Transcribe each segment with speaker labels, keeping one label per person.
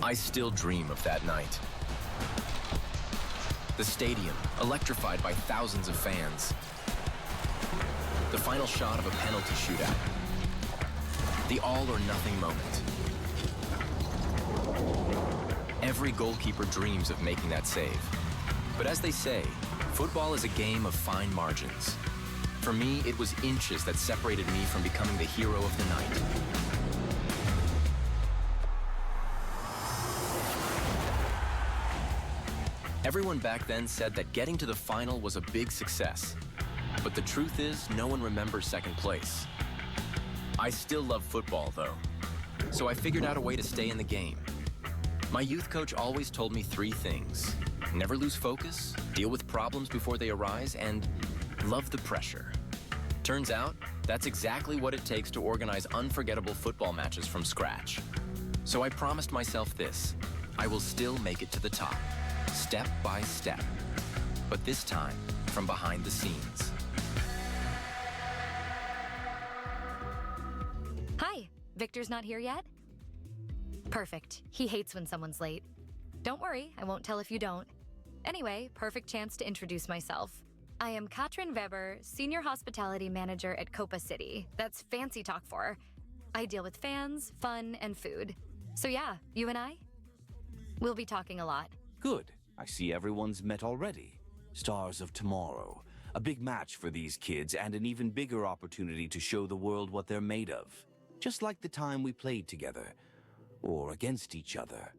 Speaker 1: I still dream of that night. The stadium, electrified by thousands of fans. The final shot of a penalty shootout. The all-or-nothing moment. Every goalkeeper dreams of making that save. But as they say, football is a game of fine margins. For me, it was inches that separated me from becoming the hero of the night. Everyone back then said that getting to the final was a big success. But the truth is, no one remembers second place. I still love football, though. So I figured out a way to stay in the game. My youth coach always told me 3 things. Never lose focus, deal with problems before they arise, and love the pressure. Turns out, that's exactly what it takes to organize unforgettable football matches from scratch. So I promised myself this: I will still make it to the top, step by step. But this time, from behind the scenes.
Speaker 2: Hi, Victor's not here yet? Perfect. He hates when someone's late. Don't worry, I won't tell if you don't. Anyway, perfect chance to introduce myself. I am Katrin Weber, Senior Hospitality Manager at Copa City. That's fancy talk for. I deal with fans, fun, and food. So yeah, you and I? We'll be talking a lot.
Speaker 3: Good. I see everyone's met already. Stars of tomorrow. A big match for these kids and an even bigger opportunity to show the world what they're made of. Just like the time we played together. Or against each other.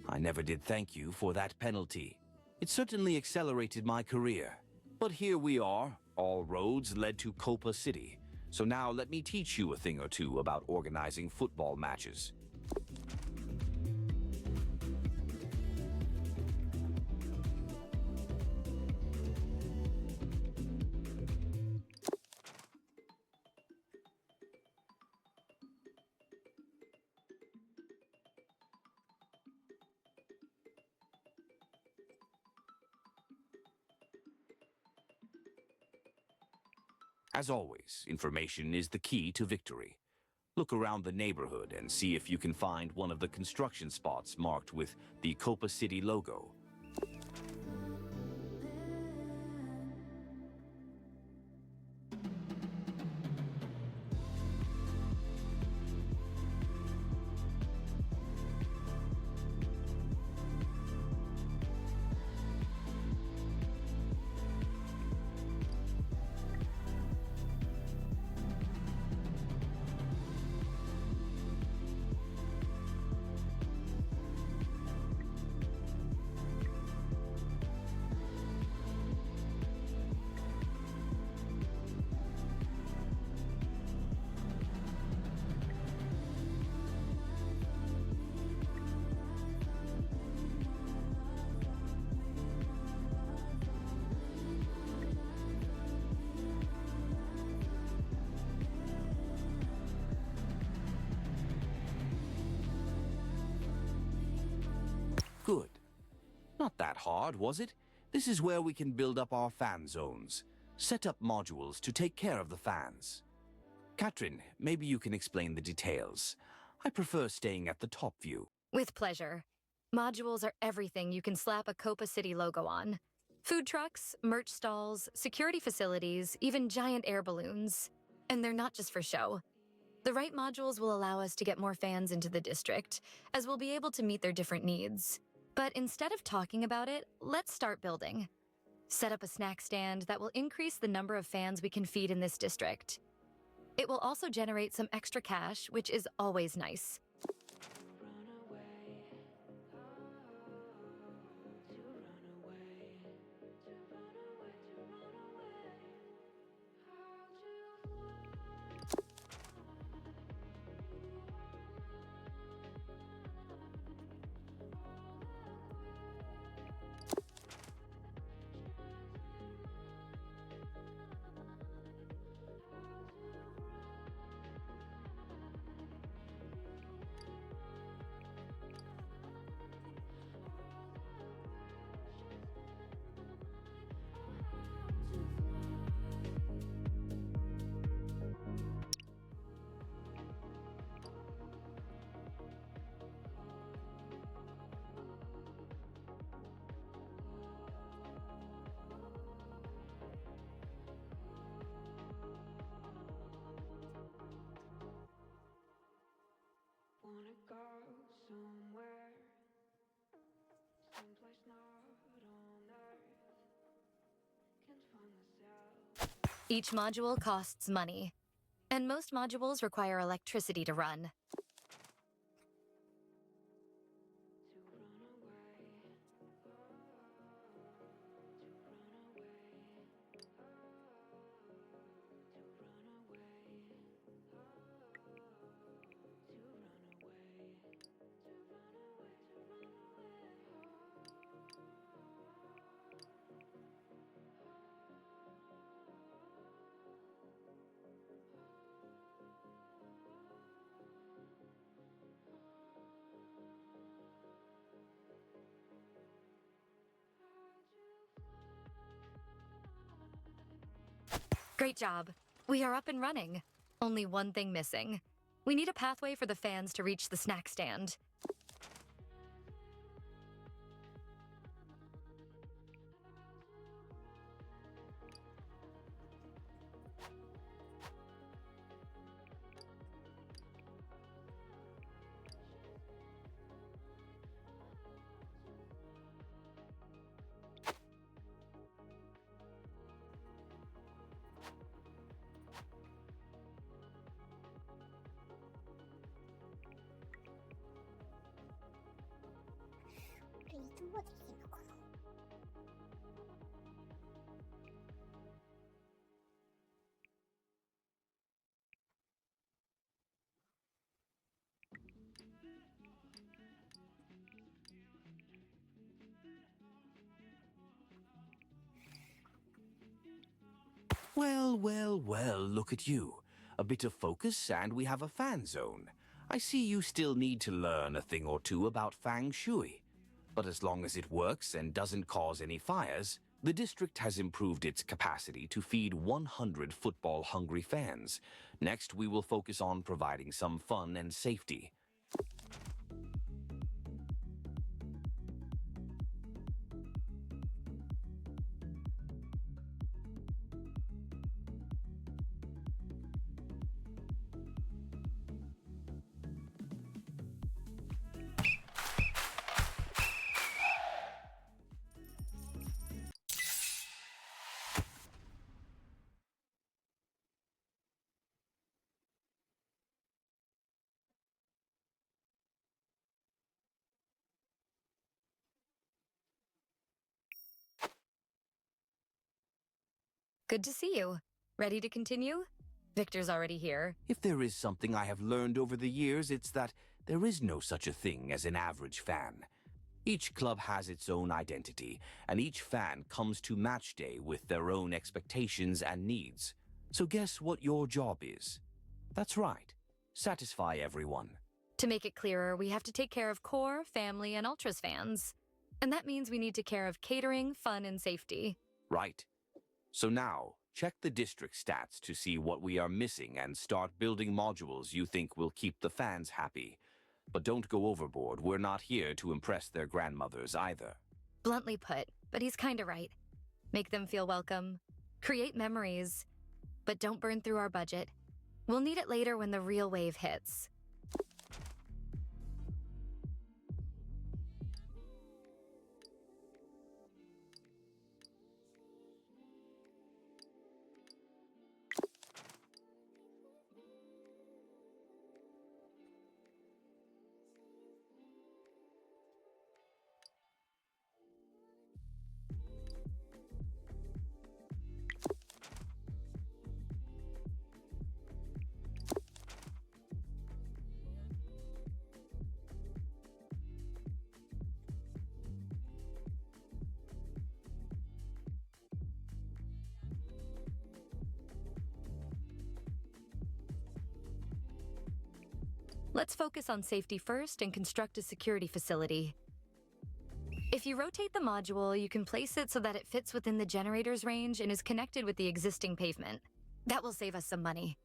Speaker 3: I never did thank you for that penalty. It certainly accelerated my career. But here we are. All roads led to Copa City. So now let me teach you a thing or two about organizing football matches. As always, information is the key to victory. Look around the neighborhood and see if you can find one of the construction spots marked with the Copa City logo. Good. Not that hard, was it? This is where we can build up our fan zones. Set up modules to take care of the fans. Katrin, maybe you can explain the details. I prefer staying at the top view.
Speaker 2: With pleasure. Modules are everything you can slap a Copa City logo on. Food trucks, merch stalls, security facilities, even giant air balloons. And they're not just for show. The right modules will allow us to get more fans into the district, as we'll be able to meet their different needs. But instead of talking about it, let's start building. Set up a snack stand that will increase the number of fans we can feed in this district. It will also generate some extra cash, which is always nice. Each module costs money, and most modules require electricity to run. Great job. We are up and running. Only one thing missing. We need a pathway for the fans to reach the snack stand.
Speaker 3: Well, look at you. A bit of focus and we have a fan zone. I see you still need to learn a thing or two about feng shui. But as long as it works and doesn't cause any fires, the district has improved its capacity to feed 100 football-hungry fans. Next, we will focus on providing some fun and safety.
Speaker 2: Good to see you. Ready to continue? Victor's already here.
Speaker 3: If there is something I have learned over the years, it's that there is no such a thing as an average fan. Each club has its own identity, and each fan comes to match day with their own expectations and needs. So guess what your job is? That's right. Satisfy everyone.
Speaker 2: To make it clearer, we have to take care of core, family, and ultras fans. And that means we need to take care of catering, fun, and safety.
Speaker 3: Right. So now, check the district stats to see what we are missing and start building modules you think will keep the fans happy. But don't go overboard. We're not here to impress their grandmothers either.
Speaker 2: Bluntly put, but he's kinda right. Make them feel welcome. Create memories. But don't burn through our budget. We'll need it later when the real wave hits. Let's focus on safety first and construct a security facility. If you rotate the module, you can place it so that it fits within the generator's range and is connected with the existing pavement. That will save us some money.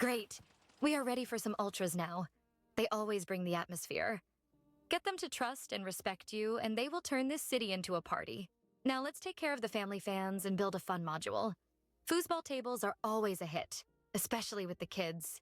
Speaker 2: Great. We are ready for some ultras now. They always bring the atmosphere. Get them to trust and respect you, and they will turn this city into a party. Now let's take care of the family fans and build a fun module. Foosball tables are always a hit, especially with the kids.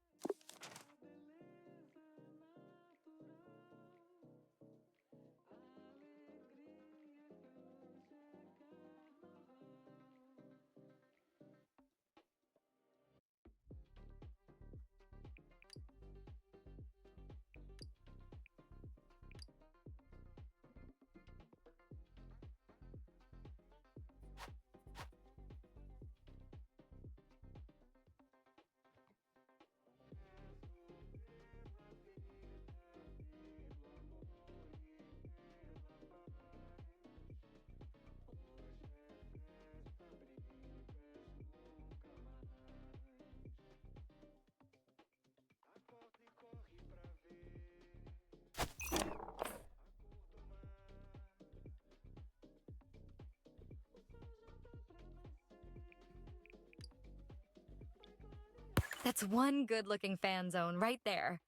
Speaker 2: That's one good-looking fan zone right there.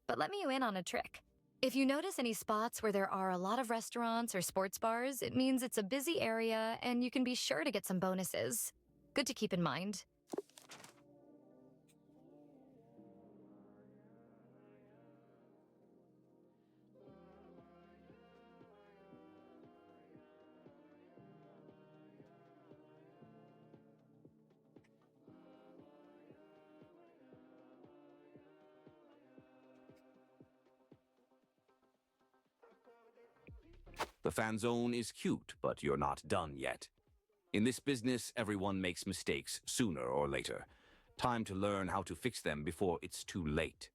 Speaker 2: But let me in on a trick. If you notice any spots where there are a lot of restaurants or sports bars, it means it's a busy area and you can be sure to get some bonuses. Good to keep in mind.
Speaker 3: The fan zone is cute, but you're not done yet. In this business, everyone makes mistakes sooner or later. Time to learn how to fix them before it's too late.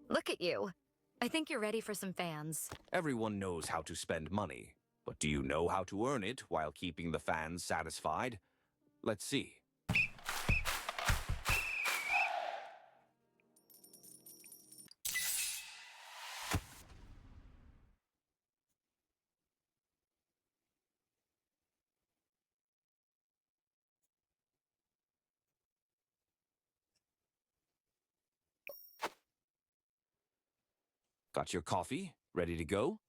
Speaker 2: Look at you. I think you're ready for some fans.
Speaker 3: Everyone knows how to spend money, but do you know how to earn it while keeping the fans satisfied? Let's see. Got your coffee? Ready to go?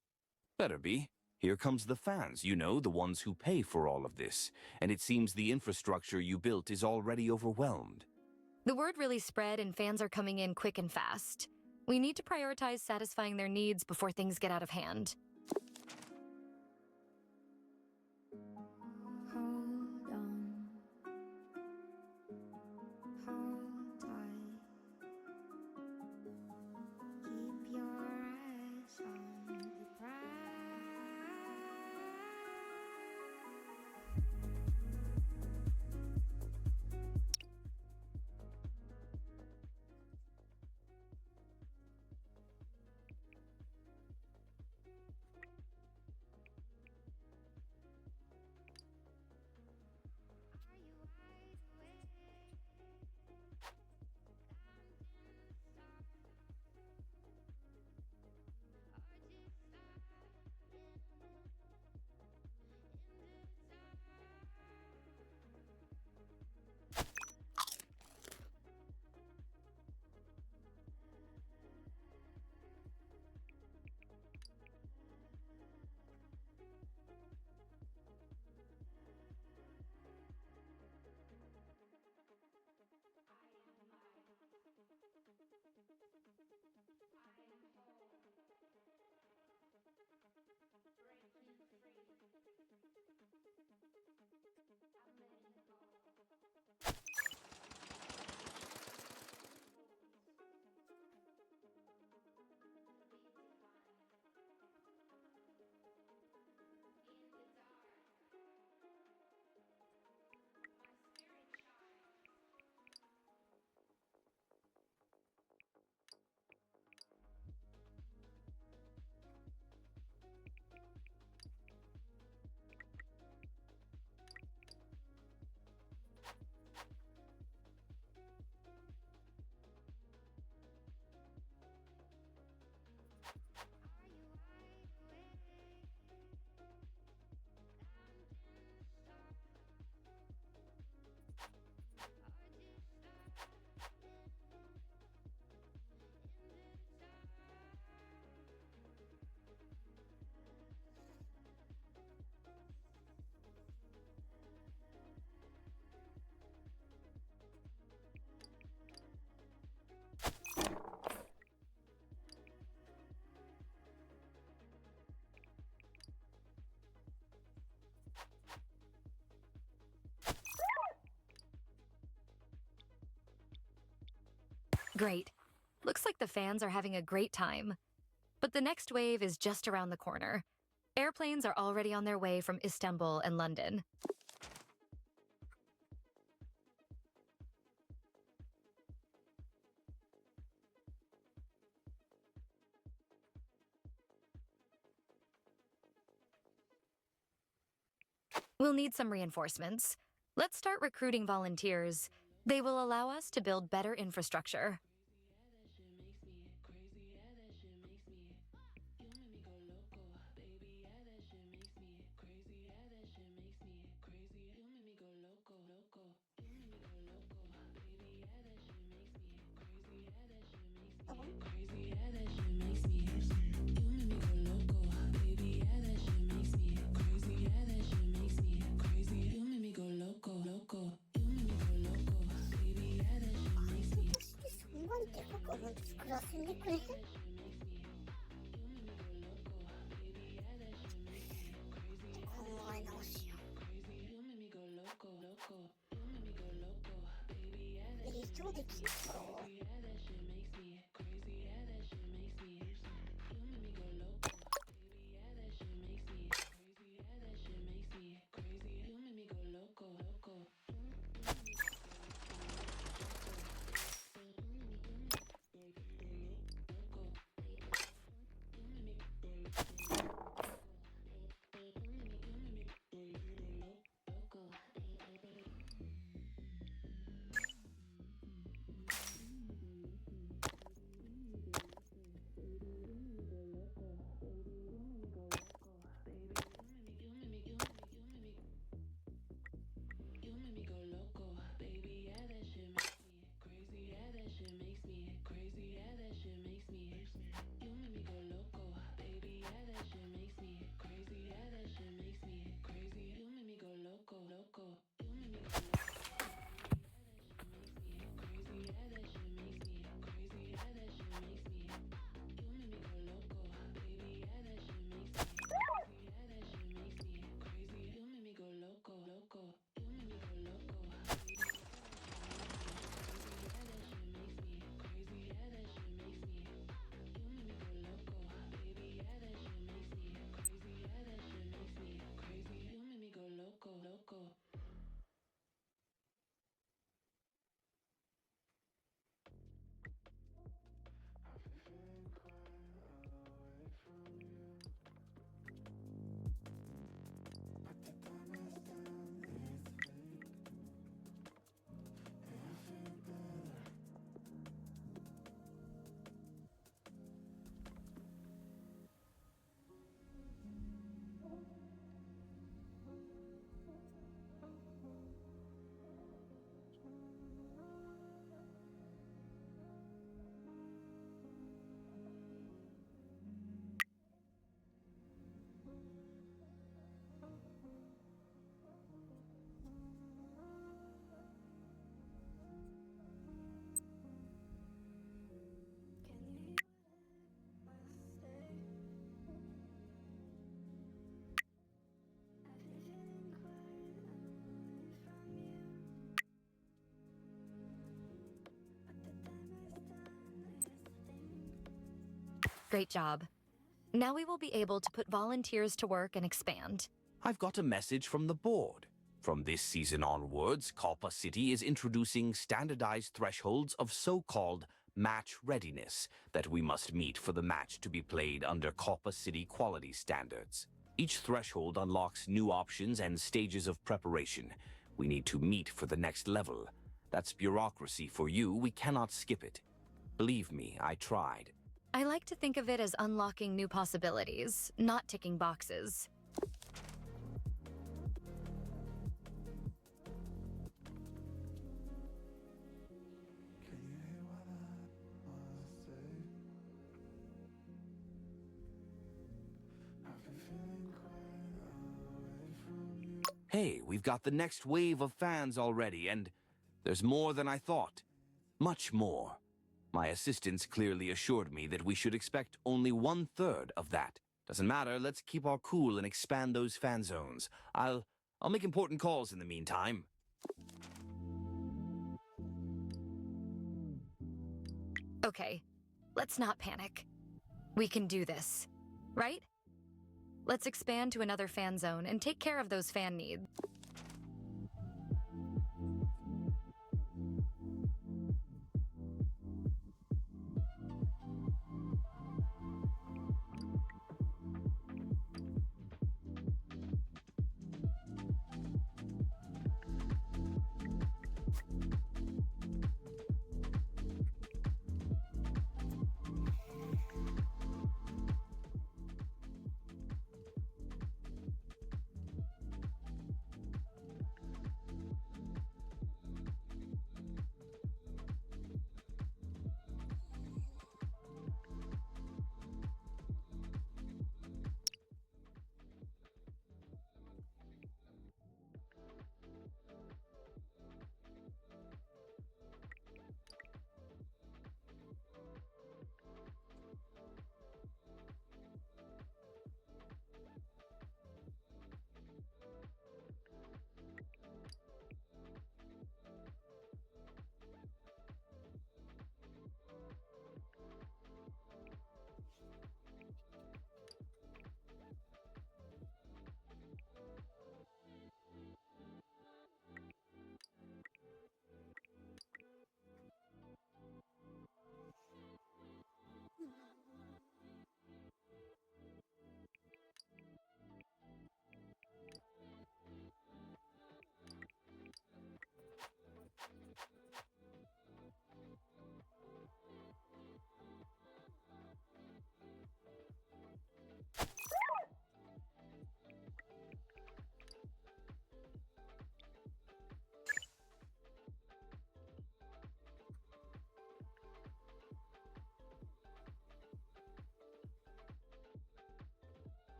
Speaker 3: Better be. Here comes the fans, you know, the ones who pay for all of this. And it seems the infrastructure you built is already overwhelmed.
Speaker 2: The word really spread and fans are coming in quick and fast. We need to prioritize satisfying their needs before things get out of hand.
Speaker 4: Hold on. Hold tight. Keep your eyes on the prize.
Speaker 2: Great. Looks like the fans are having a great time. But the next wave is just around the corner. Airplanes are already on their way from Istanbul and London. We'll need some reinforcements. Let's start recruiting volunteers. They will allow us to build better infrastructure. Great job. Now we will be able to put volunteers to work and expand.
Speaker 3: I've got a message from the board. From this season onwards, Copa City is introducing standardized thresholds of so-called match readiness that we must meet for the match to be played under Copa City quality standards. Each threshold unlocks new options and stages of preparation. We need to meet for the next level. That's bureaucracy for you. We cannot skip it. Believe me, I tried.
Speaker 2: I like to think of it as unlocking new possibilities, not ticking boxes.
Speaker 3: Hey, we've got the next wave of fans already, and there's more than I thought. Much more. My assistants clearly assured me that we should expect only 1/3 of that. Doesn't matter, let's keep our cool and expand those fan zones. I'll make important calls in the meantime.
Speaker 2: Okay, let's not panic. We can do this, right? Let's expand to another fan zone and take care of those fan needs.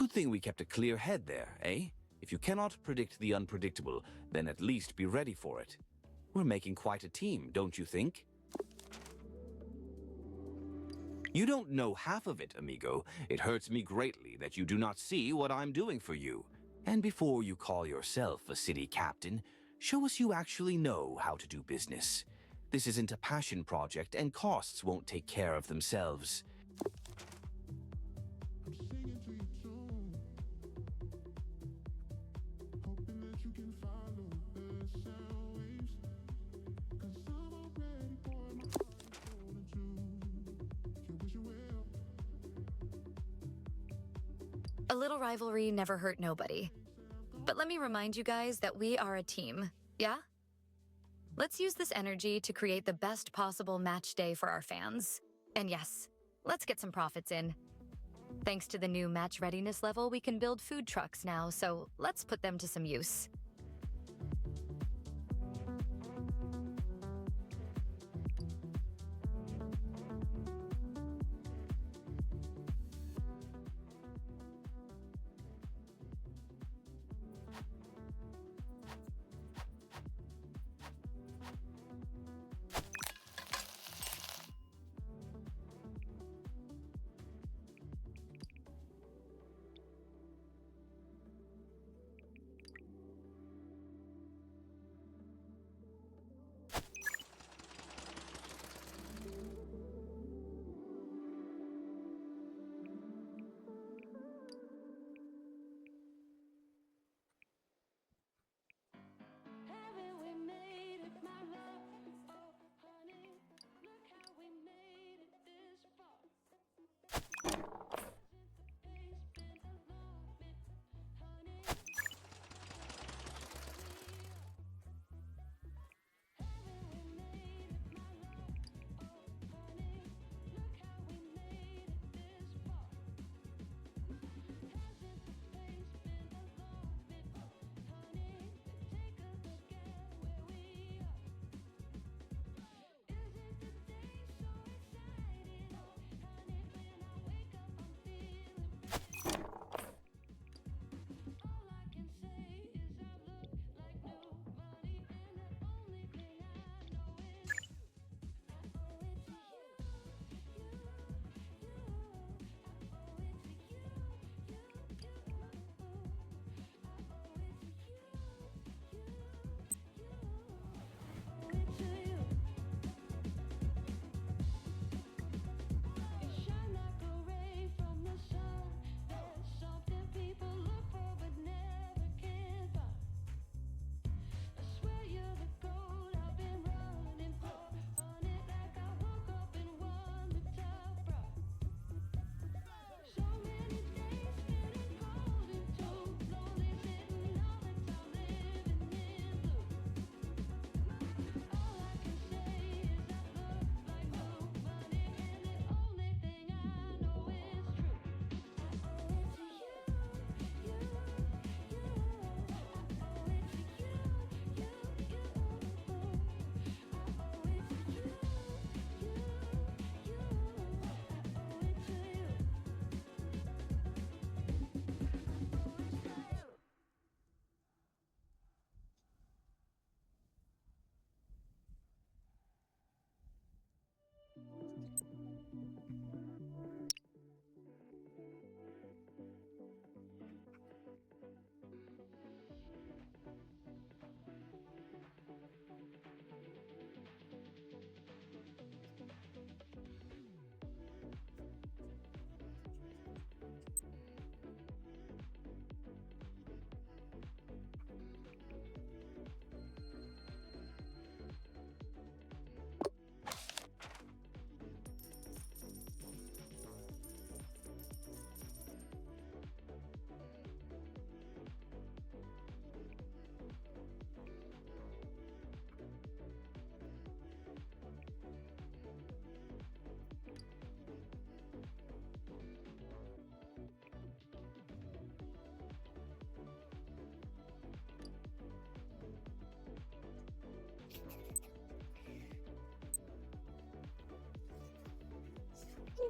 Speaker 3: Good thing we kept a clear head there, eh? If you cannot predict the unpredictable, then at least be ready for it. We're making quite a team, don't you think? You don't know half of it, amigo. It hurts me greatly that you do not see what I'm doing for you. And before you call yourself a city captain, show us you actually know how to do business. This isn't a passion project, and costs won't take care of themselves.
Speaker 2: A little rivalry never hurt nobody. But let me remind you guys that we are a team, yeah? Let's use this energy to create the best possible match day for our fans. And yes, let's get some profits in. Thanks to the new match readiness level, we can build food trucks now, so let's put them to some use.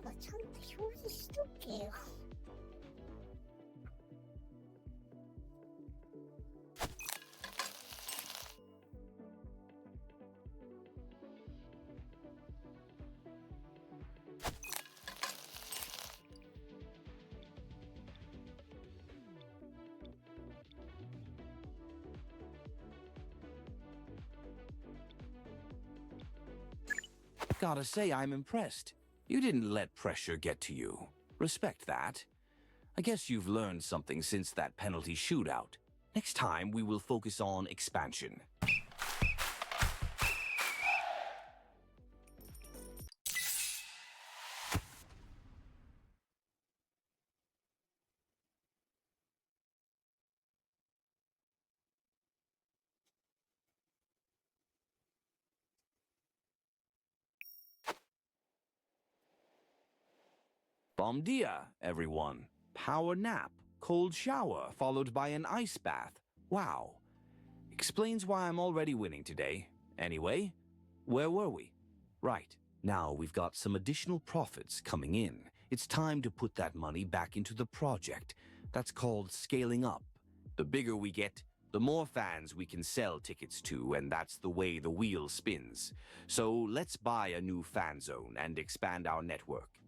Speaker 4: 今ちゃんと表示しとけよ。
Speaker 3: Gotta say, I'm impressed. You didn't let pressure get to you. Respect that. I guess you've learned something since that penalty shootout. Next time, we will focus on expansion. Bom dia, everyone. Power nap, cold shower, followed by an ice bath. Wow. Explains why I'm already winning today. Anyway, where were we? Right. Now we've got some additional profits coming in. It's time to put that money back into the project. That's called scaling up. The bigger we get, the more fans we can sell tickets to, and that's the way the wheel spins. So let's buy a new fan zone and expand our network.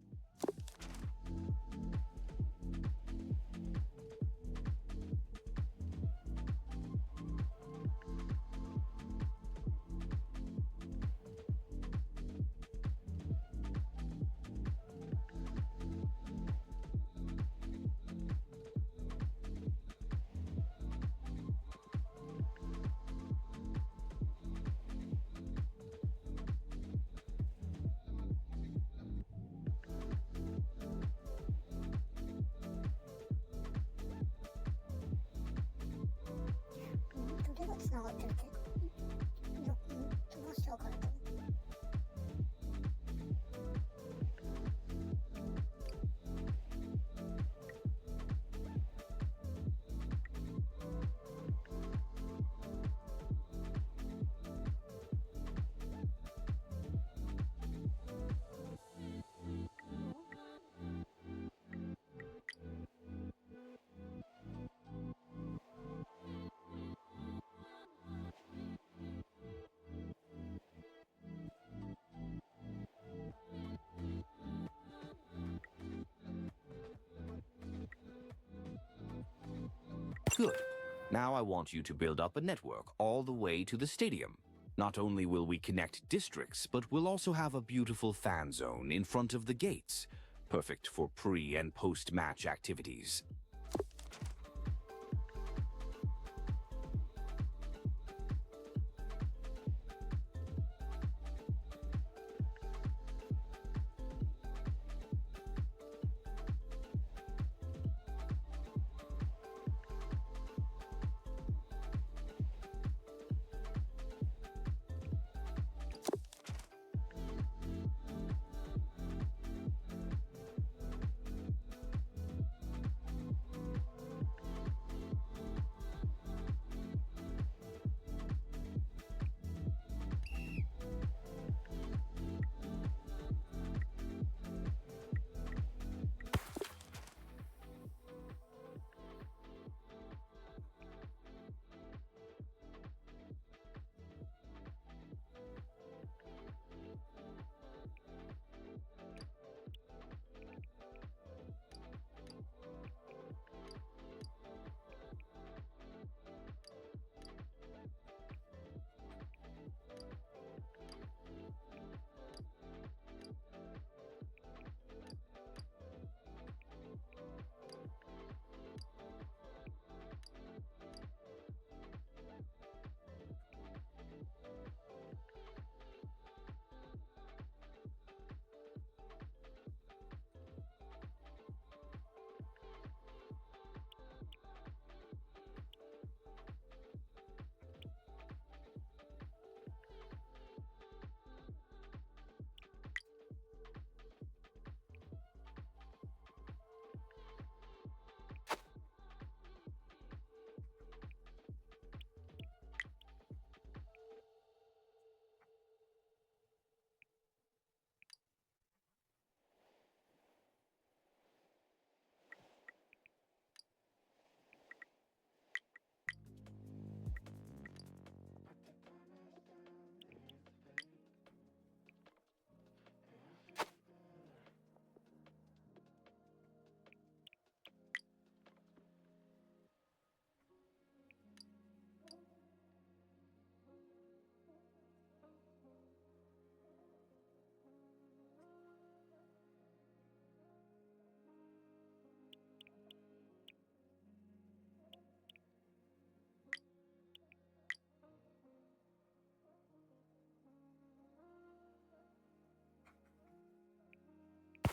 Speaker 3: Good. Now I want you to build up a network all the way to the stadium. Not only will we connect districts, but we'll also have a beautiful fan zone in front of the gates. Perfect for pre- and post-match activities.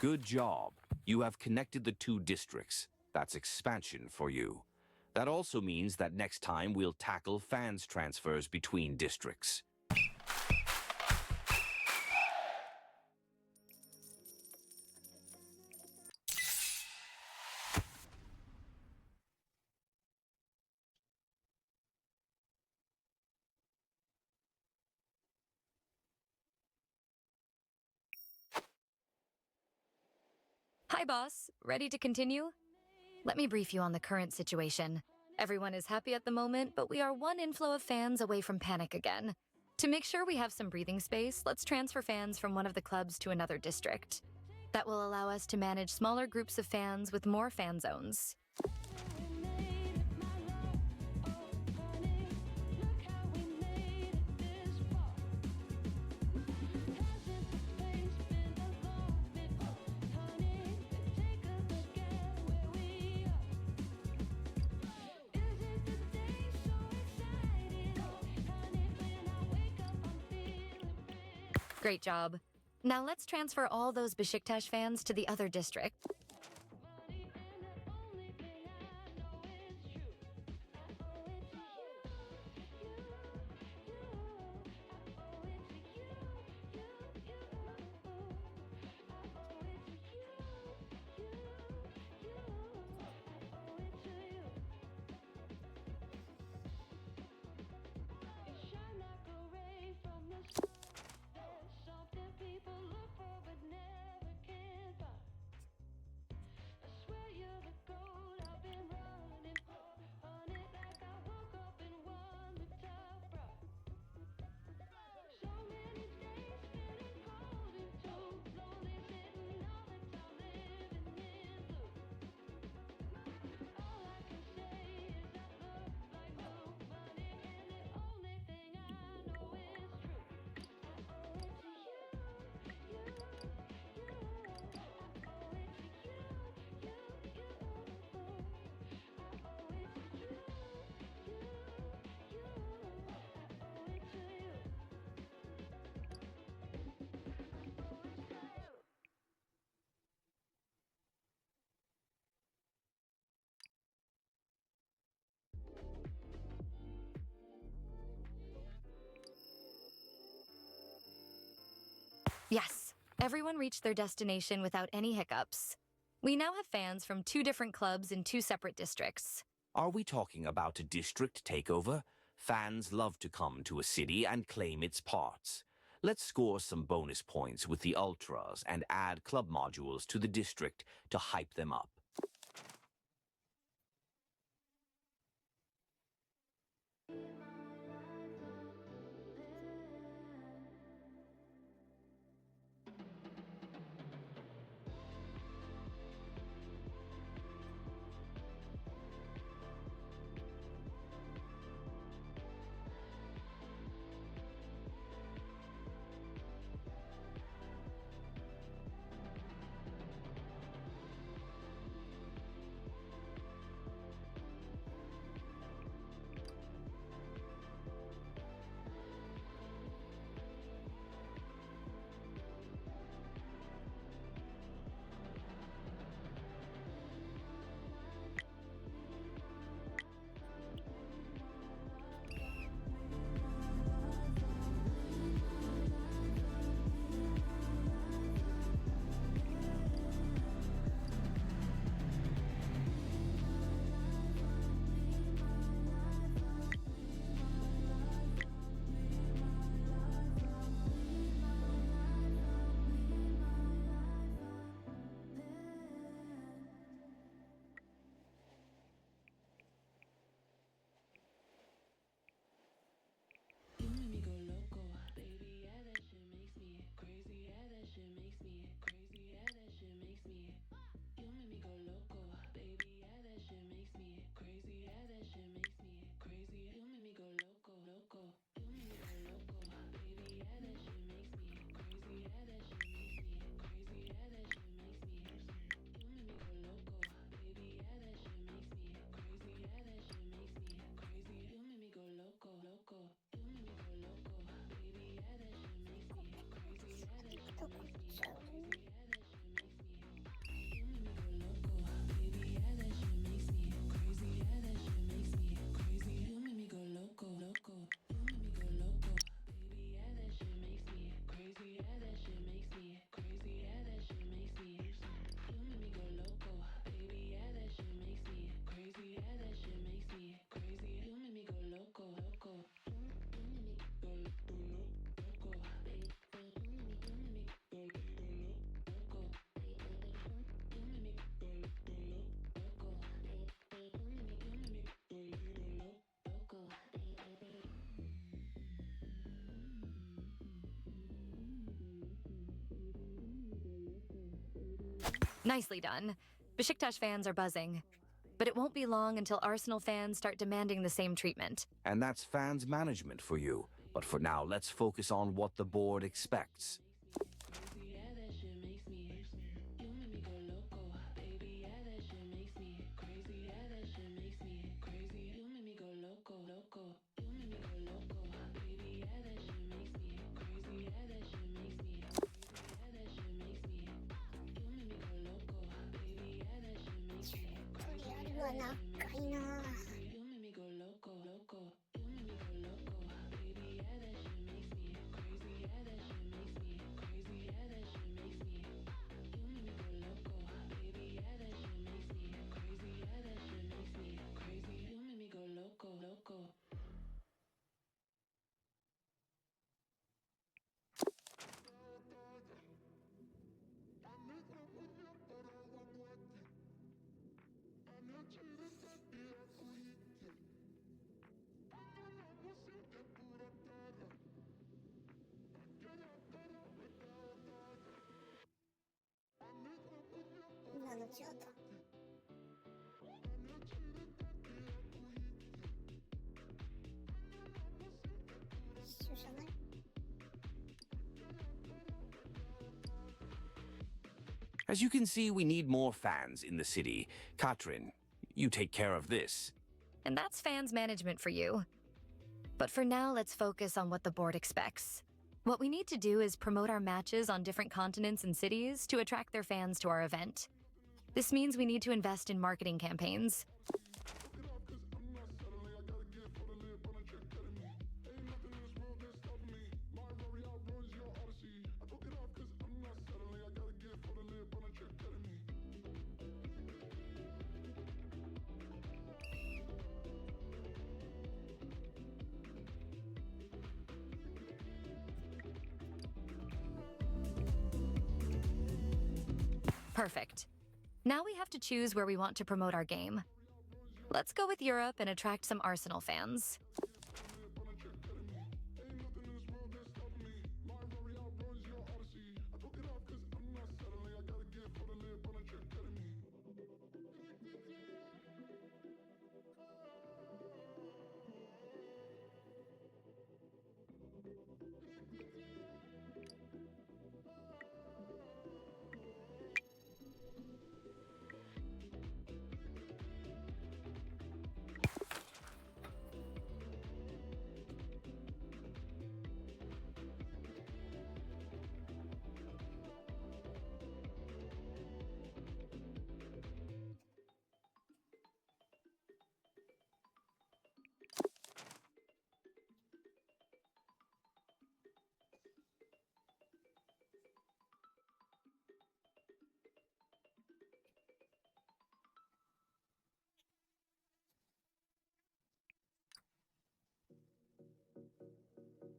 Speaker 3: Good job. You have connected the two districts. That's expansion for you. That also means that next time we'll tackle fans transfers between districts.
Speaker 2: Hi, boss. Ready to continue? Let me brief you on the current situation. Everyone is happy at the moment, but we are one inflow of fans away from panic again. To make sure we have some breathing space, let's transfer fans from one of the clubs to another district. That will allow us to manage smaller groups of fans with more fan zones. Great job. Now let's transfer all those Besiktas fans to the other district. Yes, everyone reached their destination without any hiccups. We now have fans from 2 different clubs in 2 separate districts.
Speaker 3: Are we talking about a district takeover? Fans love to come to a city and claim its parts. Let's score some bonus points with the Ultras and add club modules to the district to hype them up.
Speaker 2: Nicely done. Besiktas fans are buzzing. But it won't be long until Arsenal fans start demanding the same treatment.
Speaker 3: And that's fans management for you. But for now, let's focus on what the board expects. As you can see, we need more fans in the city. Katrin, you take care of this.
Speaker 2: And that's fans management for you. But for now, let's focus on what the board expects. What we need to do is promote our matches on different continents and cities to attract their fans to our event. This means we need to invest in marketing campaigns. Perfect. Now we have to choose where we want to promote our game. Let's go with Europe and attract some Arsenal fans.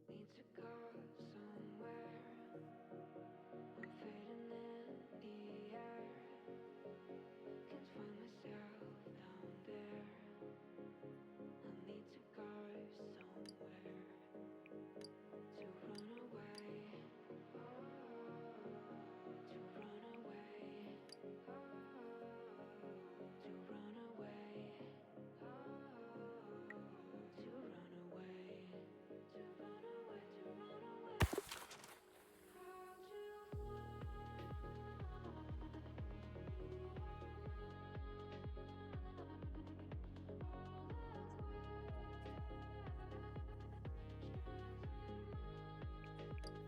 Speaker 5: Need to go somewhere. I'm fading in the air. Can't find myself down there. I need to go somewhere to run away. To run away. To run away. To run away.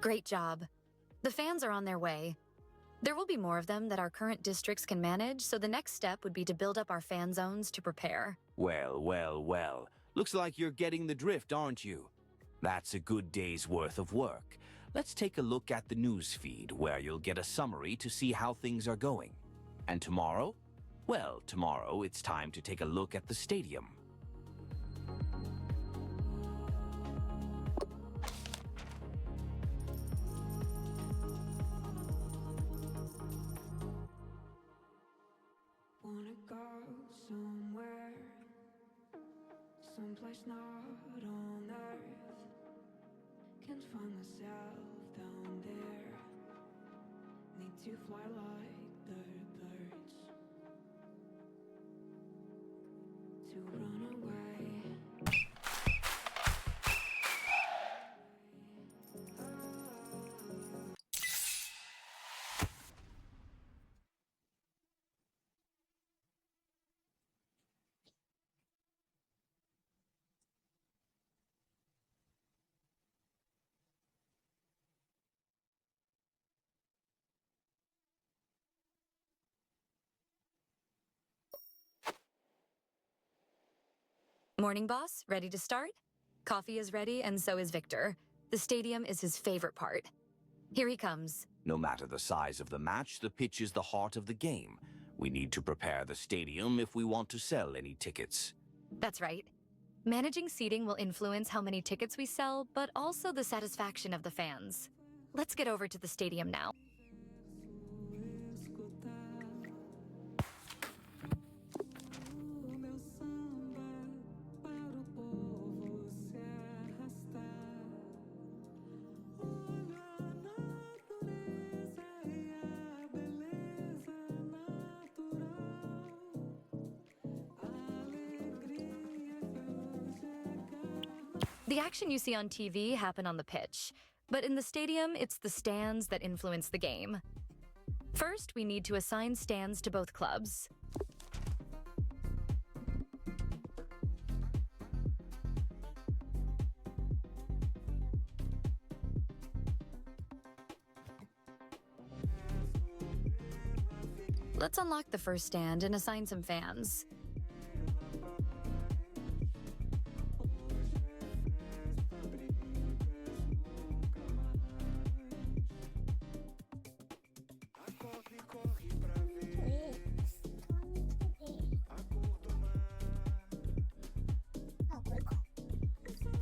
Speaker 2: Great job. The fans are on their way. There will be more of them that our current districts can manage, so the next step would be to build up our fan zones to prepare.
Speaker 3: Well, well, well. Looks like you're getting the drift, aren't you? That's a good day's worth of work. Let's take a look at the news feed, where you'll get a summary to see how things are going. And tomorrow? Well, tomorrow it's time to take a look at the stadium.
Speaker 5: Wanna go somewhere, someplace not on earth. Can't find myself down there. Need to fly like birds to run away.
Speaker 2: Morning, boss. Ready to start? Coffee is ready, and so is Victor. The stadium is his favorite part. Here he comes.
Speaker 3: No matter the size of the match, the pitch is the heart of the game. We need to prepare the stadium if we want to sell any tickets.
Speaker 2: That's right. Managing seating will influence how many tickets we sell, but also the satisfaction of the fans. Let's get over to the stadium now. The action you see on TV happen on the pitch, but in the stadium, it's the stands that influence the game. First, we need to assign stands to both clubs. Let's unlock the first stand and assign some fans.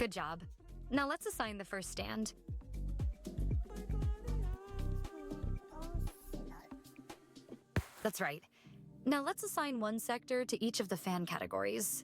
Speaker 2: Good job. Now let's assign the first stand. That's right. Now let's assign one sector to each of the fan categories.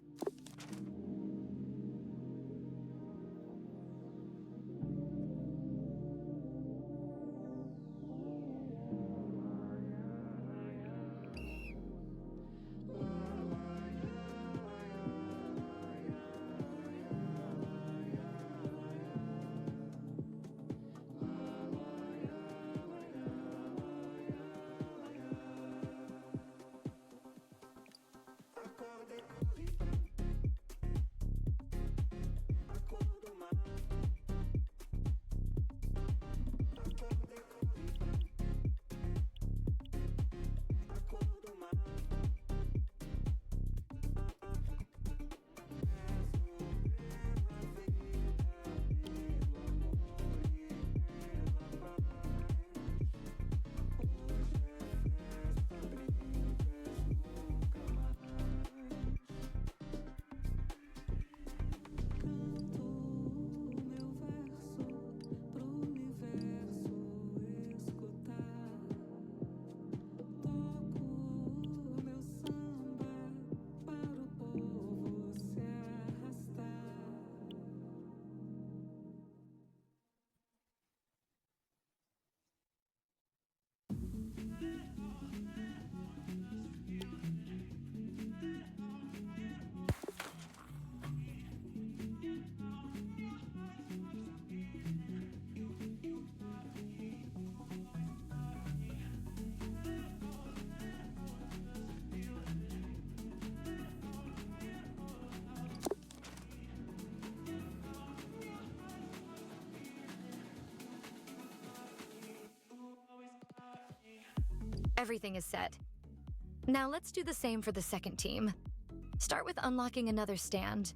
Speaker 2: Everything is set. Now let's do the same for the second team. Start with unlocking another stand.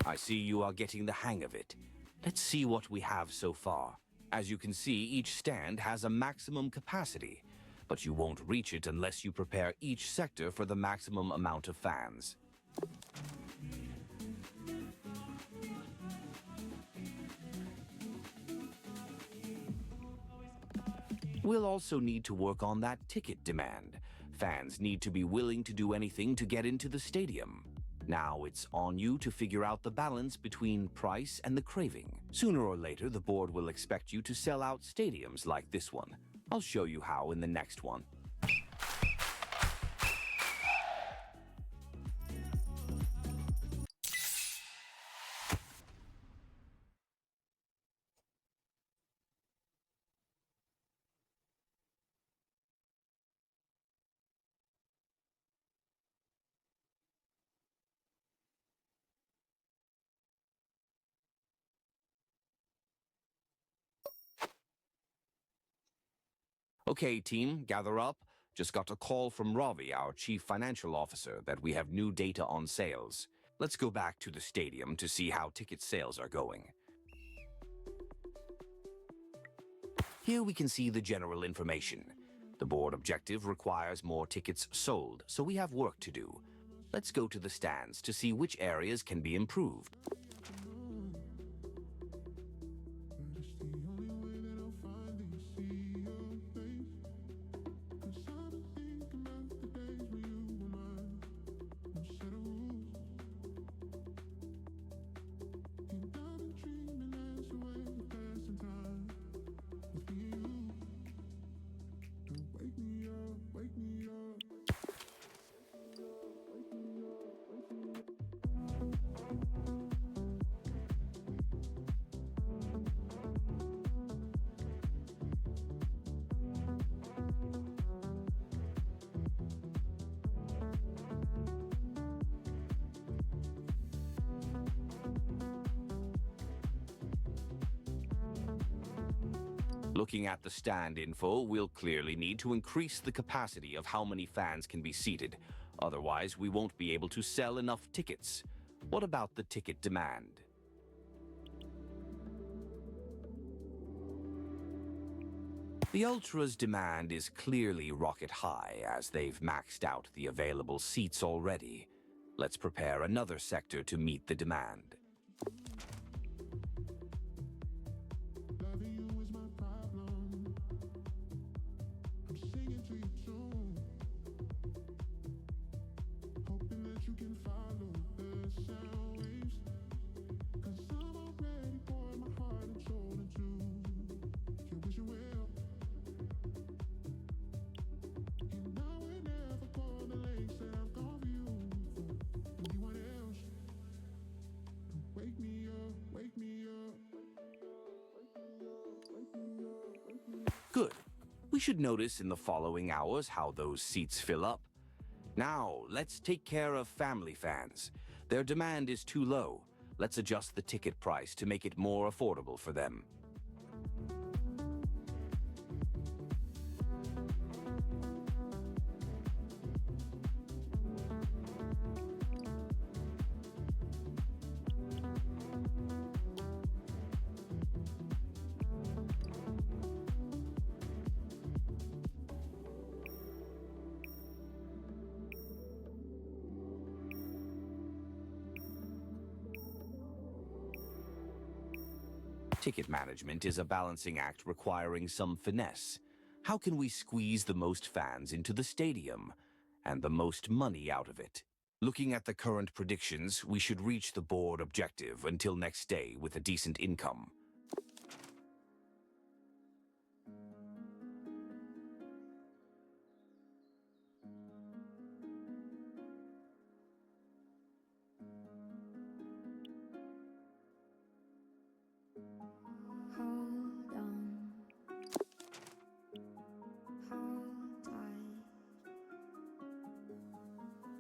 Speaker 3: I see you are getting the hang of it. Let's see what we have so far. As you can see, each stand has a maximum capacity, but you won't reach it unless you prepare each sector for the maximum amount of fans. We'll also need to work on that ticket demand. Fans need to be willing to do anything to get into the stadium. Now it's on you to figure out the balance between price and the craving. Sooner or later, the board will expect you to sell out stadiums like this one. I'll show you how in the next one. Okay, team, gather up. Just got a call from Ravi, our chief financial officer, that we have new data on sales. Let's go back to the stadium to see how ticket sales are going. Here we can see the general information. The board objective requires more tickets sold, so we have work to do. Let's go to the stands to see which areas can be improved. Looking at the stand info, we'll clearly need to increase the capacity of how many fans can be seated. Otherwise, we won't be able to sell enough tickets. What about the ticket demand? The Ultra's demand is clearly rocket high, as they've maxed out the available seats already. Let's prepare another sector to meet the demand. Good. We should notice in the following hours how those seats fill up. Now, let's take care of family fans. Their demand is too low. Let's adjust the ticket price to make it more affordable for them. Ticket management is a balancing act requiring some finesse. How can we squeeze the most fans into the stadium and the most money out of it? Looking at the current predictions, we should reach the board objective until next day with a decent income.
Speaker 4: Hold on. Hold tight.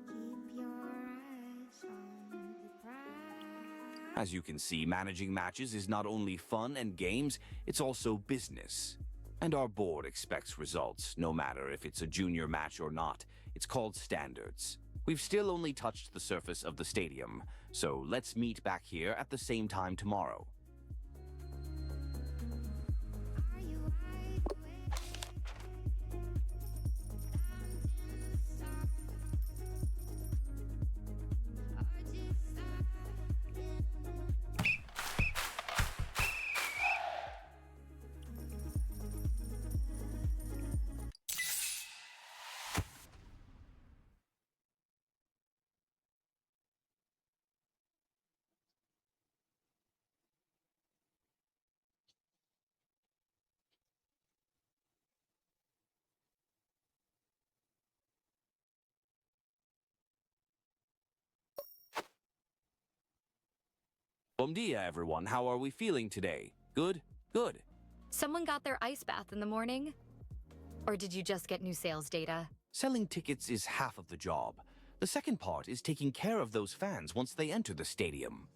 Speaker 4: Keep your eyes on the prize.
Speaker 3: As you can see, managing matches is not only fun and games, it's also business. And our board expects results, no matter if it's a junior match or not. It's called standards. We've still only touched the surface of the stadium, so let's meet back here at the same time tomorrow.
Speaker 4: Are you wide awake? Or just starting?
Speaker 3: Bom dia, everyone. How are we feeling today? Good? Good.
Speaker 2: Someone got their ice bath in the morning? Or did you just get new sales data?
Speaker 3: Selling tickets is half of the job. The second part is taking care of those fans once they enter the stadium.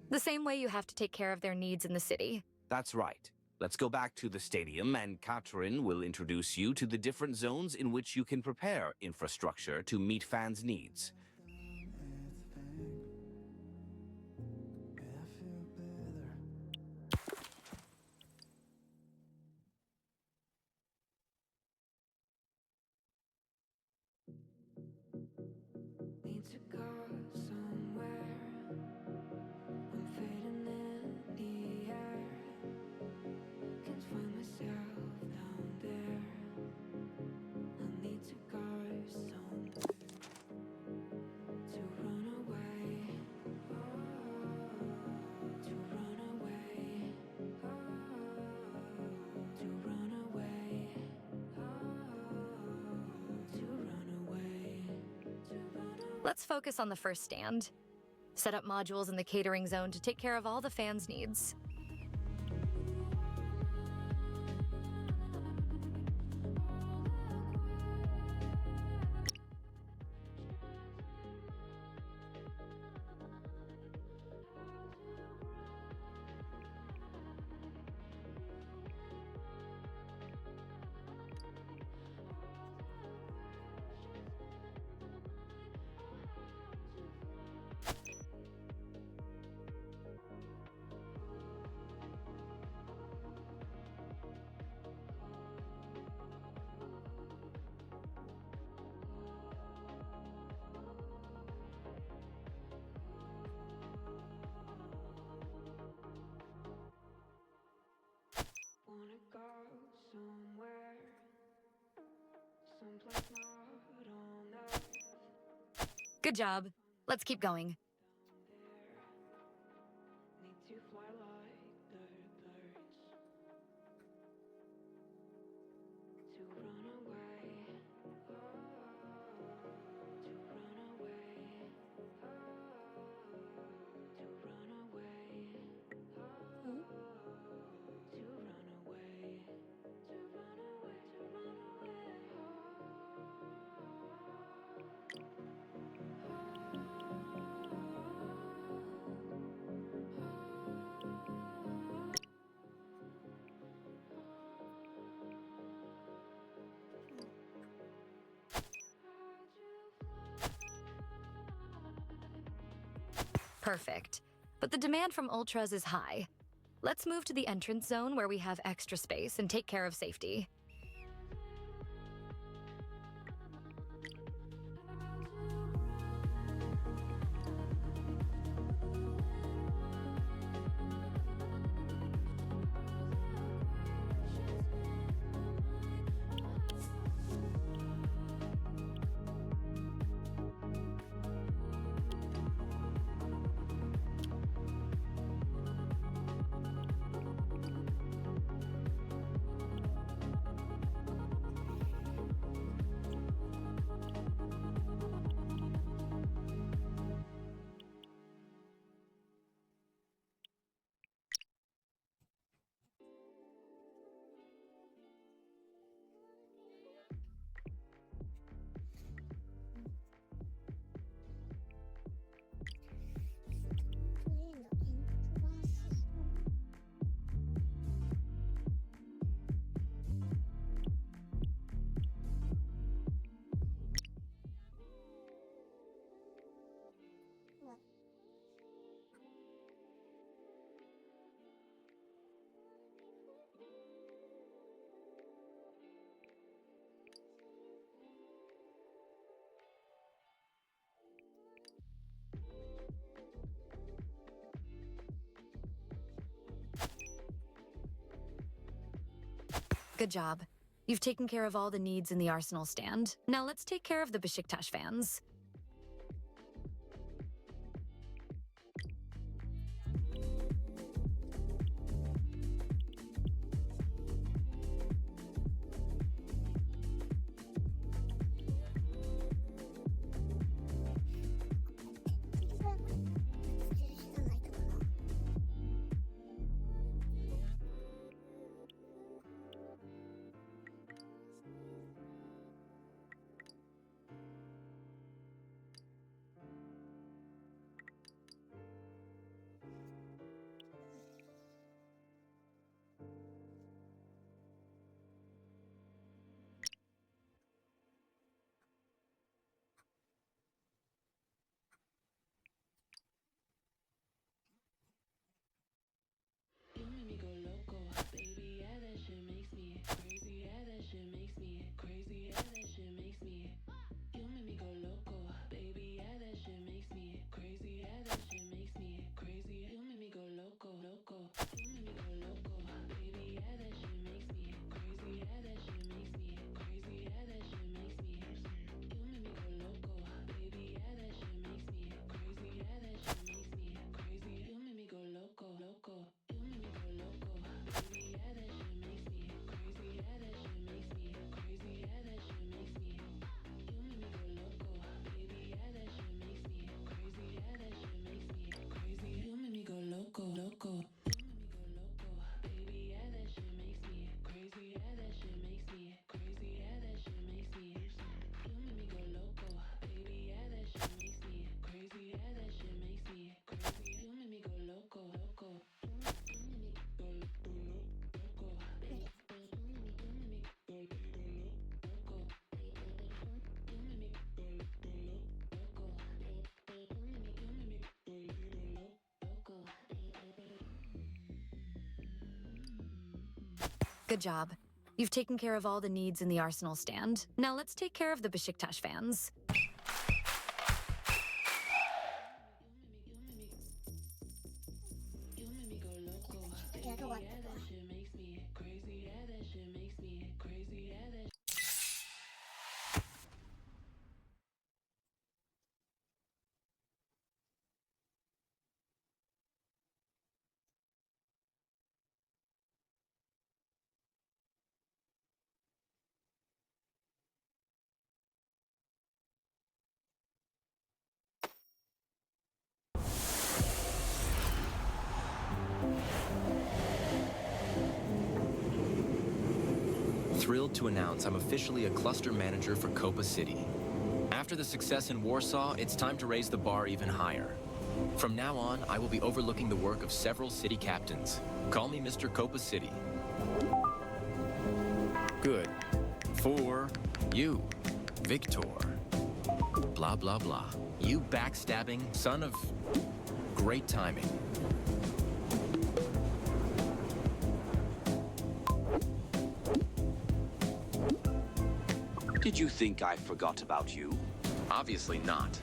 Speaker 2: The same way you have to take care of their needs in the city.
Speaker 3: That's right. Let's go back to the stadium, and Katrin will introduce you to the different zones in which you can prepare infrastructure to meet fans' needs.
Speaker 5: Need to go somewhere. I'm fading in the air. Can't find myself down there. I need to go somewhere to run away. To run away. To run away. To run away.
Speaker 2: Let's focus on the first stand. Set up modules in the catering zone to take care of all the fans' needs.
Speaker 5: Wanna go somewhere, someplace not on earth.
Speaker 2: Good job. Let's keep going.
Speaker 5: Need to fly like the birds. To run away. To run away. To run away. To run away. To run away. To run
Speaker 2: Perfect. But the demand from Ultras is high. Let's move to the entrance zone where we have extra space and take care of safety. Good job. You've taken care of all the needs in the Arsenal stand. Now let's take care of the Besiktas fans.
Speaker 5: You make me go loco, baby. Yeah, that shit makes me crazy. Yeah, that shit makes me crazy. Yeah, that shit makes me. You make me go loco, baby. Yeah, that shit makes me crazy. Yeah, that shit makes me crazy. You make me go loco, loco. You make me go loco, baby. Yeah, that shit makes me crazy. Yeah, that shit makes me crazy. Yeah, that shit makes me. You make me go loco, baby. Yeah, that shit makes me crazy. Yeah, that shit makes me crazy. You make me go loco, loco. You make me go loco, baby. Yeah, that shit makes me crazy. Yeah, that shit makes me crazy. Yeah, that shit makes me. You make me go loco, baby. Yeah, that shit makes me crazy. Yeah, that shit makes me crazy. You make me go loco, loco. You make me go loco, baby. Yeah, that shit makes me crazy. Yeah, that shit makes me crazy. Yeah, that shit makes me. You make me go loco, baby. Yeah, that shit makes me crazy. Yeah, that shit makes me crazy. You make me go loco, loco.
Speaker 2: Good job. You've taken care of all the needs in the Arsenal stand. Now let's take care of the Besiktas fans.
Speaker 5: You make me go loco, baby. Yeah, that shit makes me crazy. Yeah, that shit makes me crazy. Yeah, that.
Speaker 1: Thrilled to announce I'm officially a cluster manager for Copa City. After the success in Warsaw, it's time to raise the bar even higher. From now on, I will be overlooking the work of several city captains. Call me Mr. Copa City. Good. For you, Victor. Blah, blah, blah. You backstabbing son of great timing.
Speaker 3: Did you think I forgot about you?
Speaker 1: Obviously not.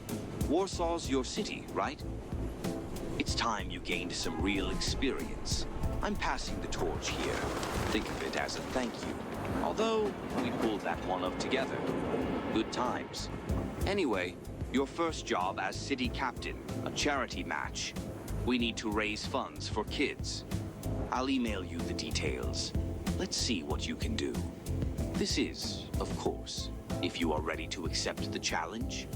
Speaker 3: Warsaw's your city, right? It's time you gained some real experience. I'm passing the torch here. Think of it as a thank you. Although, we pulled that one up together. Good times. Anyway, your first job as city captain, a charity match. We need to raise funds for kids. I'll email you the details. Let's see what you can do. This is, of course, if you are ready to accept the challenge.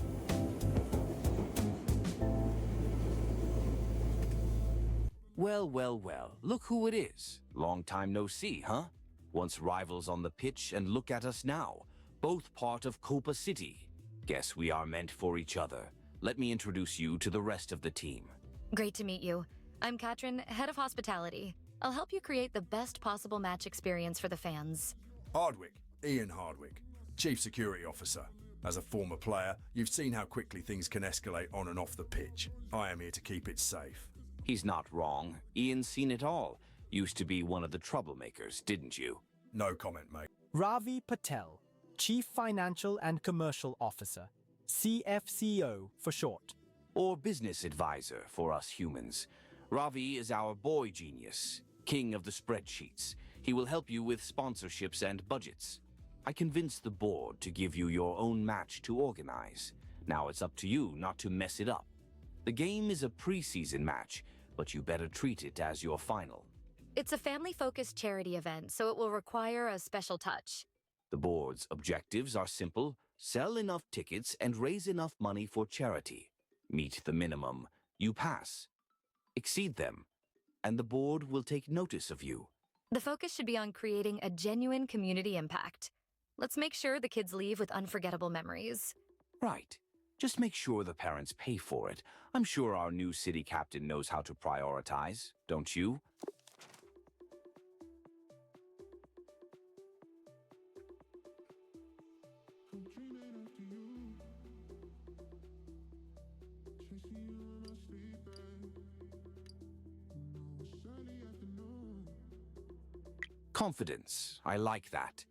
Speaker 3: Well, well, well, look who it is. Long time no see, huh? Once rivals on the pitch, and look at us now, both part of Copa City. Guess we are meant for each other. Let me introduce you to the rest of the team.
Speaker 2: Great to meet you. I'm Katrin, head of hospitality. I'll help you create the best possible match experience for the fans.
Speaker 6: Hardwick, Ian Hardwick, Chief Security Officer. As a former player, you've seen how quickly things can escalate on and off the pitch. I am here to keep it safe.
Speaker 3: He's not wrong. Ian's seen it all. Used to be one of the troublemakers, didn't you?
Speaker 6: No comment, mate.
Speaker 7: Ravi Patel, Chief Financial and Commercial Officer, CFCO for short.
Speaker 3: Or business advisor for us humans. Ravi is our boy genius, king of the spreadsheets. He will help you with sponsorships and budgets. I convinced the board to give you your own match to organize. Now it's up to you not to mess it up. The game is a preseason match, but you better treat it as your final.
Speaker 2: It's a family-focused charity event, so it will require a special touch.
Speaker 3: The board's objectives are simple: sell enough tickets and raise enough money for charity. Meet the minimum, you pass. Exceed them, and the board will take notice of you.
Speaker 2: The focus should be on creating a genuine community impact. Let's make sure the kids leave with unforgettable memories.
Speaker 3: Right. Just make sure the parents pay for it. I'm sure our new city captain knows how to prioritize, don't you? Confidence. I like that.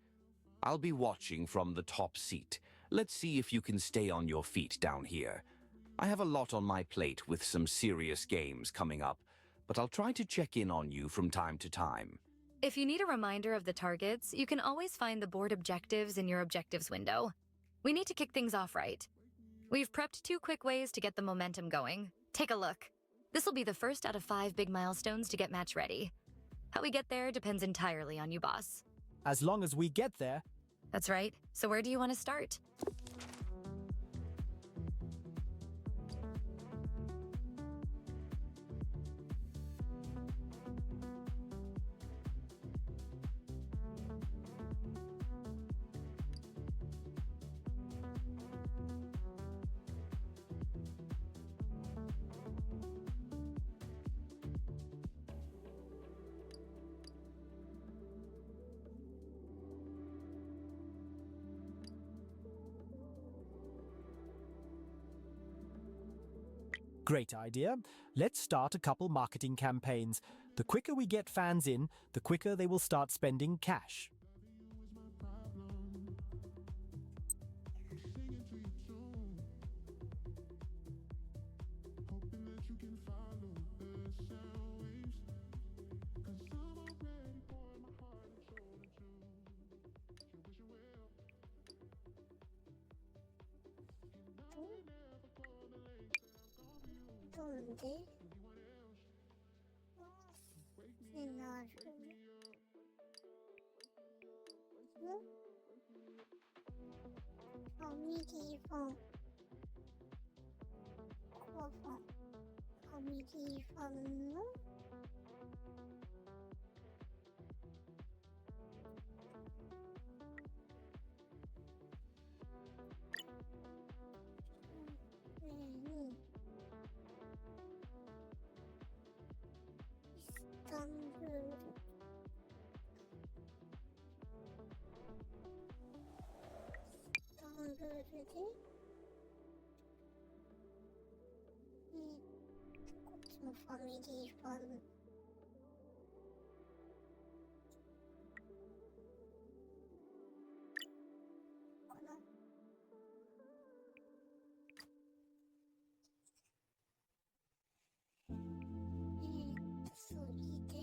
Speaker 3: I'll be watching from the top seat. Let's see if you can stay on your feet down here. I have a lot on my plate with some serious games coming up, but I'll try to check in on you from time to time.
Speaker 2: If you need a reminder of the targets, you can always find the board objectives in your objectives window. We need to kick things off right. We've prepped 2 quick ways to get the momentum going. Take a look. This will be the first out of 5 big milestones to get match ready. How we get there depends entirely on you, boss.
Speaker 7: As long as we get there.
Speaker 2: That's right. So where do you want to start?
Speaker 7: Great idea. Let's start a couple marketing campaigns. The quicker we get fans in, the quicker they will start spending cash.
Speaker 4: 좋은데? 생활을 응? 거미기phong 코어phong 거미기phong 이스탄불이지? 꽃무 패밀리 펀 거나? 수이대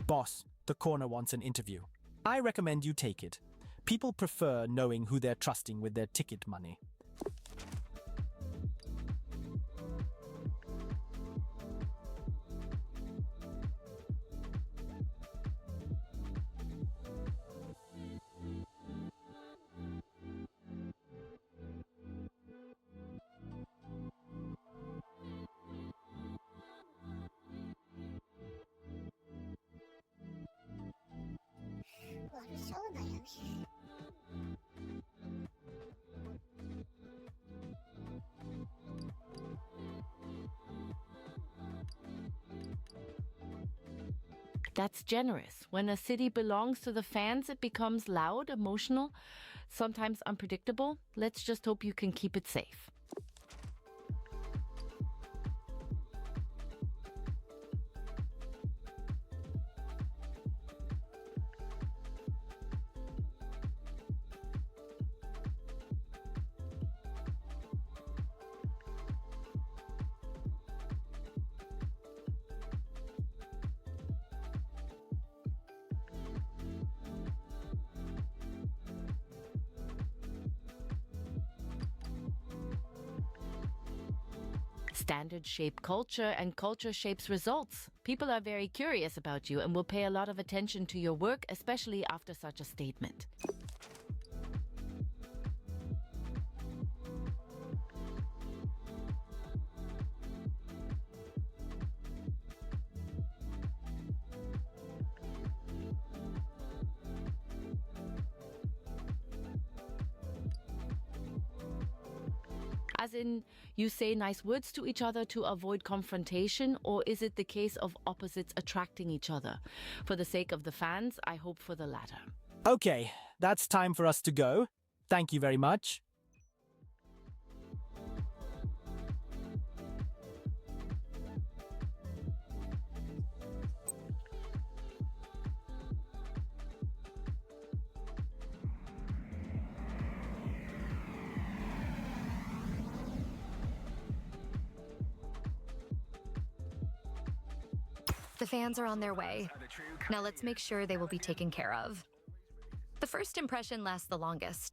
Speaker 7: Boss, the corner wants an interview. I recommend you take it. People prefer knowing who they're trusting with their ticket money.
Speaker 4: そうだよね。
Speaker 8: That's generous. When a city belongs to the fans, it becomes loud, emotional, sometimes unpredictable. Let's just hope you can keep it safe. Standards shape culture, and culture shapes results. People are very curious about you and will pay a lot of attention to your work, especially after such a statement. As in, you say nice words to each other to avoid confrontation, or is it the case of opposites attracting each other? For the sake of the fans, I hope for the latter.
Speaker 7: Okay, that's time for us to go. Thank you very much.
Speaker 2: The fans are on their way. Now let's make sure they will be taken care of. The first impression lasts the longest.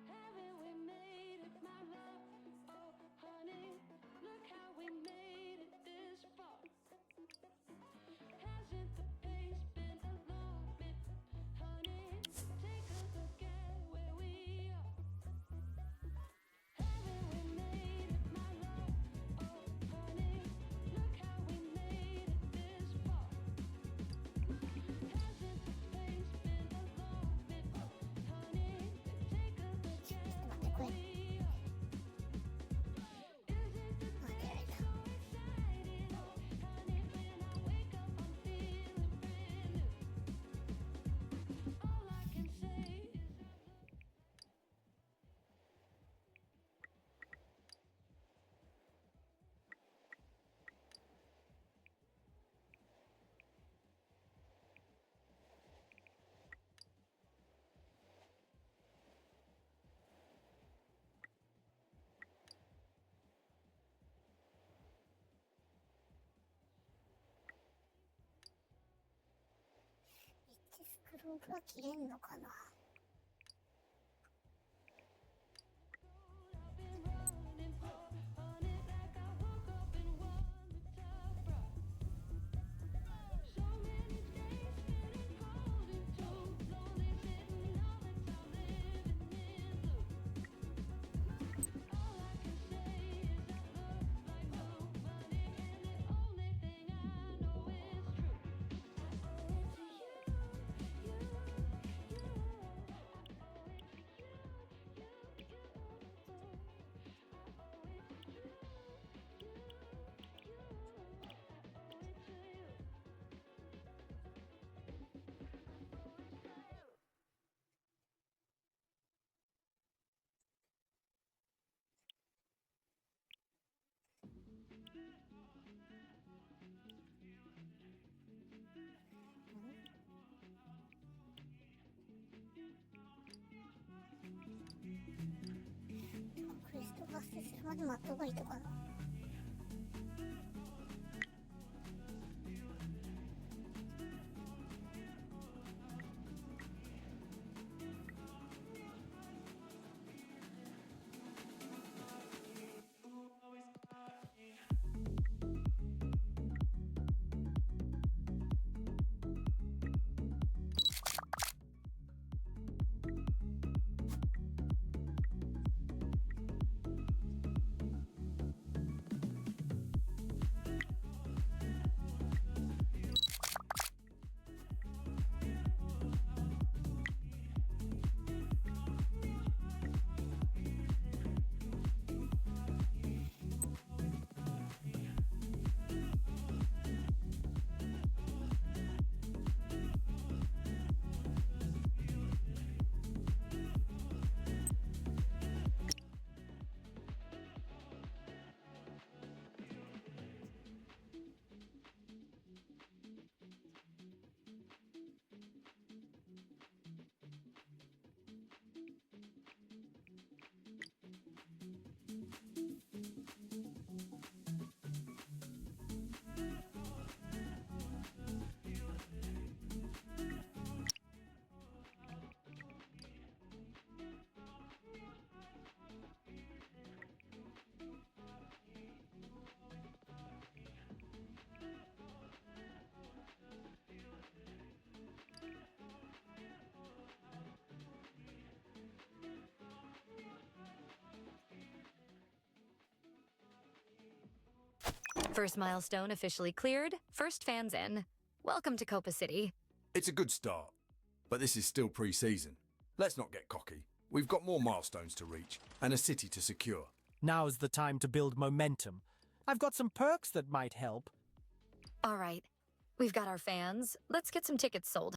Speaker 5: Haven't we made it, my love? Oh, honey, look how we made it this far. Hasn't the pace been a little bit, honey? Take a look at where we are. Haven't we made it, my love? Oh, honey, look how we made it this far. Hasn't the pace been a little bit, honey? Take a look at where we are. Isn't this day so exciting? Oh, honey, when I wake up, I'm feeling brand new. All I can say is
Speaker 4: スクロールは切れんのかな。
Speaker 5: I've been running for honey, like I woke up and won the tough road. So many days spinning, holding too lonely, sitting all the time living in blue. All I can say is I look like nobody, and the only thing I know is true. I owe it to you, you, you. I owe it to you, you, you. I owe it to you, you, you. I owe it to you.
Speaker 4: クエスト発生するまで待った方がいいとかな。
Speaker 2: First milestone officially cleared, first fans in. Welcome to Copa City.
Speaker 6: It's a good start, but this is still pre-season. Let's not get cocky. We've got more milestones to reach and a city to secure.
Speaker 7: Now's the time to build momentum. I've got some perks that might help.
Speaker 2: All right, we've got our fans. Let's get some tickets sold.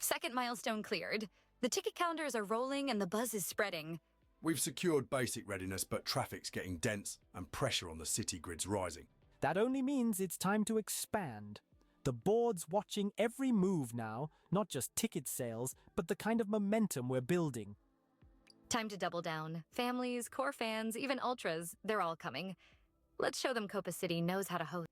Speaker 2: Second milestone cleared. The ticket counters are rolling and the buzz is spreading.
Speaker 6: We've secured basic readiness, but traffic's getting dense and pressure on the city grid's rising.
Speaker 7: That only means it's time to expand. The board's watching every move now, not just ticket sales, but the kind of momentum we're building.
Speaker 2: Time to double down. Families, core fans, even ultras, they're all coming. Let's show them Copa City knows how to host.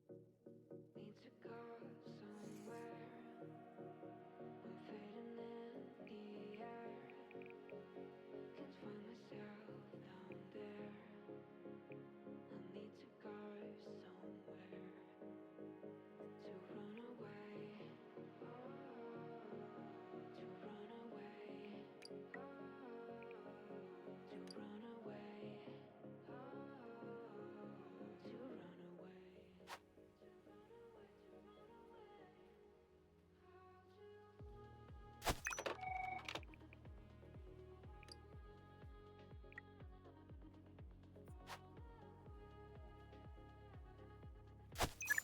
Speaker 5: Need to go somewhere. I'm fading in the air. Can't find myself down there. I need to go somewhere to run away. To run away. To run away. To run away.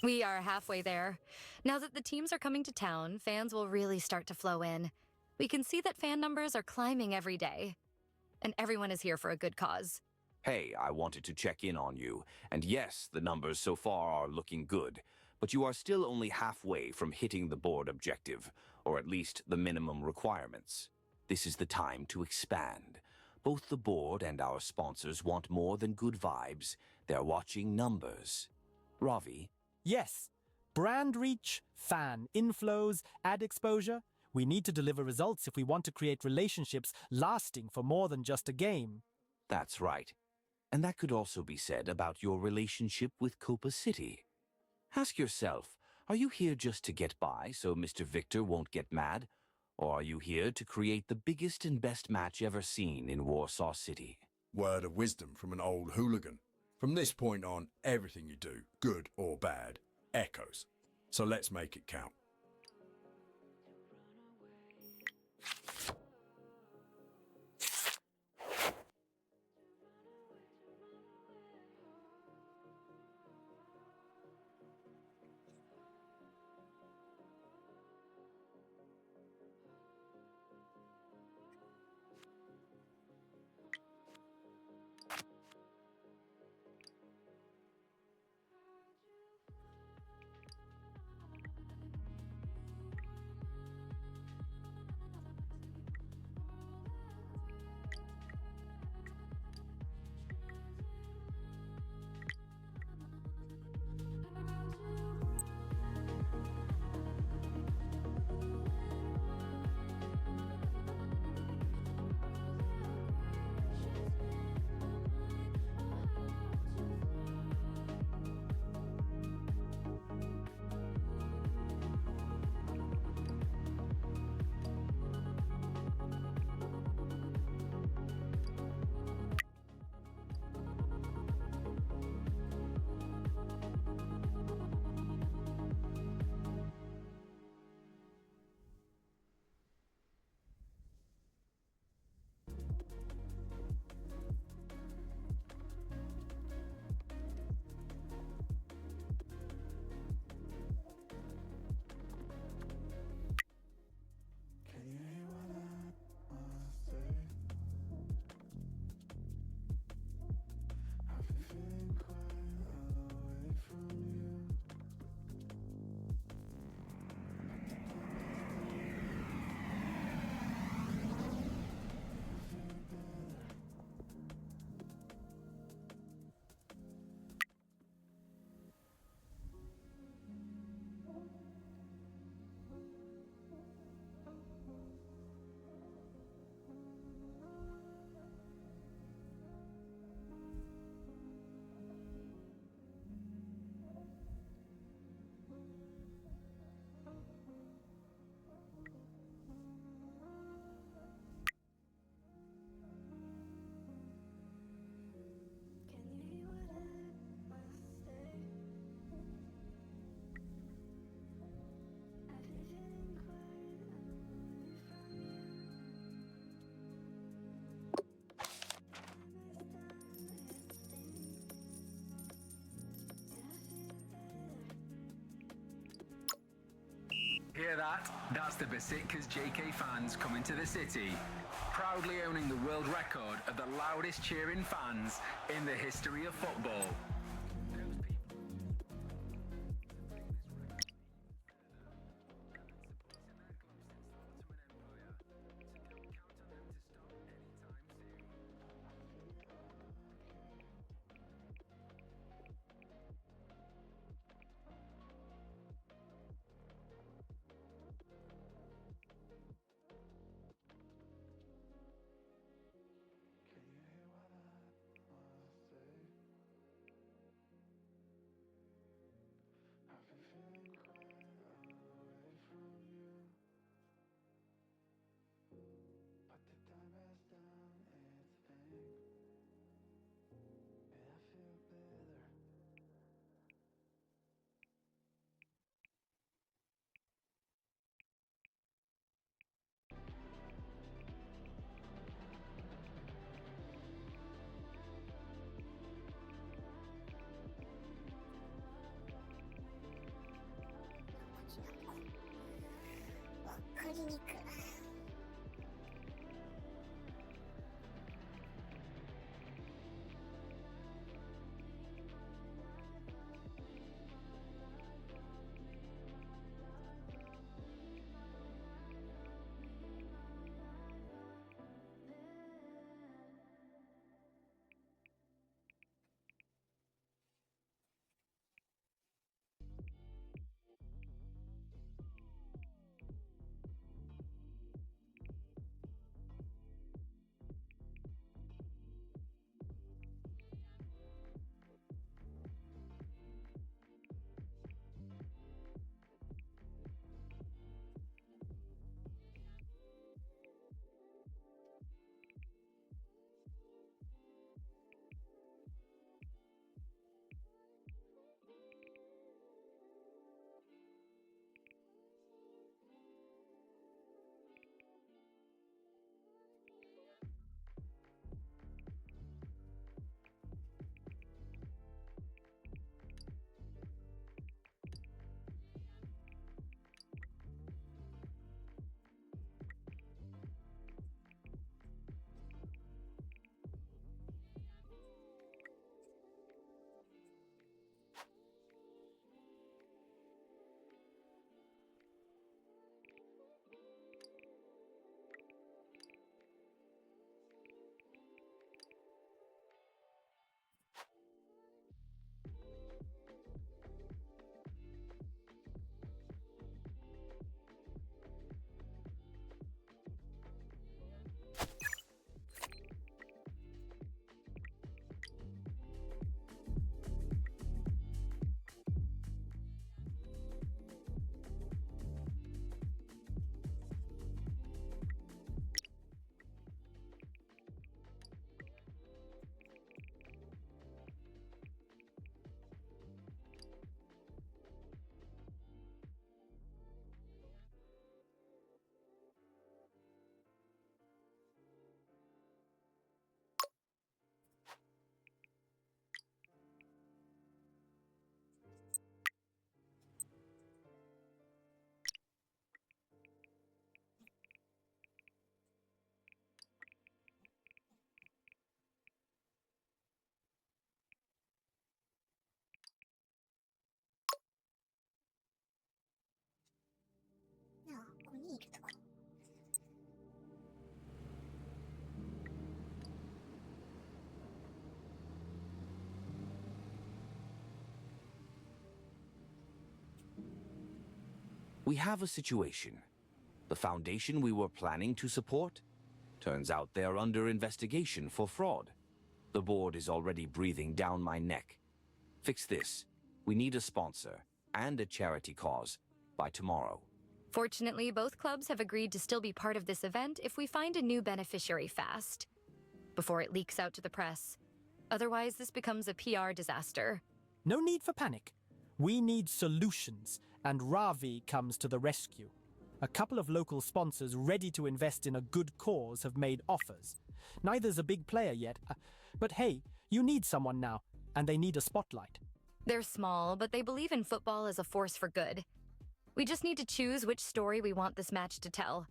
Speaker 2: We are halfway there. Now that the teams are coming to town, fans will really start to flow in. We can see that fan numbers are climbing every day. And everyone is here for a good cause.
Speaker 3: Hey, I wanted to check in on you, and yes, the numbers so far are looking good, but you are still only halfway from hitting the board objective, or at least the minimum requirements. This is the time to expand. Both the board and our sponsors want more than good vibes. They're watching numbers. Ravi?
Speaker 7: Yes. Brand reach, fan inflows, ad exposure. We need to deliver results if we want to create relationships lasting for more than just a game.
Speaker 3: That's right. And that could also be said about your relationship with Copa City. Ask yourself, are you here just to get by so Mr. Victor won't get mad? Or are you here to create the biggest and best match ever seen in Warsaw City?
Speaker 6: Word of wisdom from an old hooligan. From this point on, everything you do, good or bad, echoes. So let's make it count.
Speaker 9: Hear that? That's the Besiktas JK fans coming to the city, proudly owning the world record of the loudest cheering fans in the history of football.
Speaker 4: ひき肉。あ、ここにいるところ。
Speaker 3: We have a situation. The foundation we were planning to support? Turns out they're under investigation for fraud. The board is already breathing down my neck. Fix this. We need a sponsor and a charity cause by tomorrow.
Speaker 2: Fortunately, both clubs have agreed to still be part of this event if we find a new beneficiary fast, before it leaks out to the press. Otherwise, this becomes a PR disaster.
Speaker 7: No need for panic. We need solutions, and Ravi comes to the rescue. A couple of local sponsors ready to invest in a good cause have made offers. Neither's a big player yet, but hey, you need someone now, and they need a spotlight.
Speaker 2: They're small, but they believe in football as a force for good. We just need to choose which story we want this match to tell.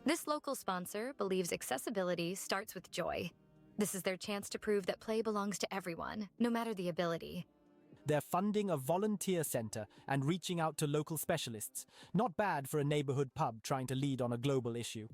Speaker 2: This local sponsor believes accessibility starts with joy. This is their chance to prove that play belongs to everyone, no matter the ability.
Speaker 7: They're funding a volunteer center and reaching out to local specialists. Not bad for a neighborhood pub trying to lead on a global issue.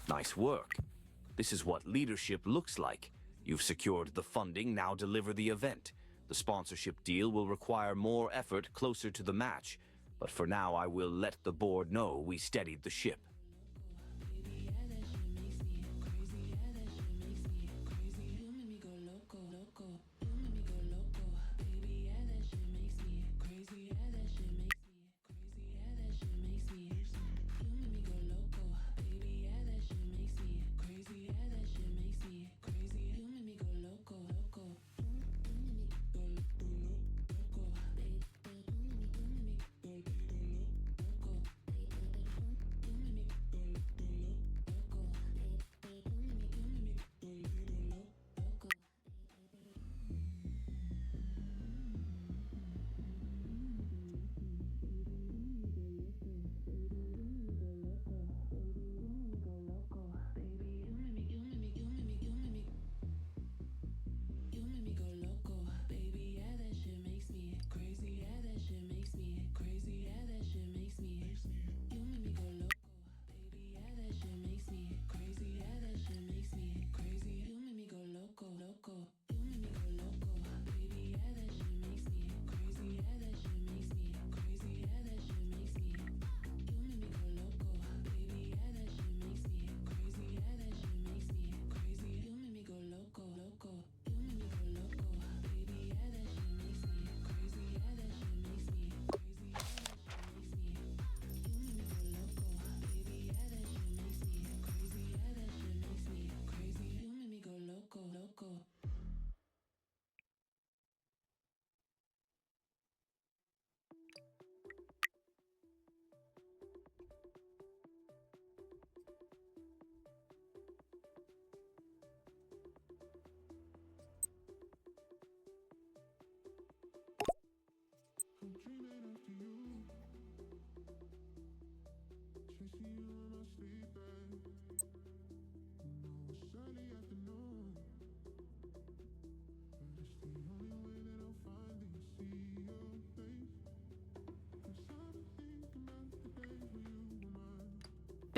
Speaker 3: Nice work. This is what leadership looks like. You've secured the funding, now deliver the event. The sponsorship deal will require more effort closer to the match, but for now I will let the board know we steadied the ship.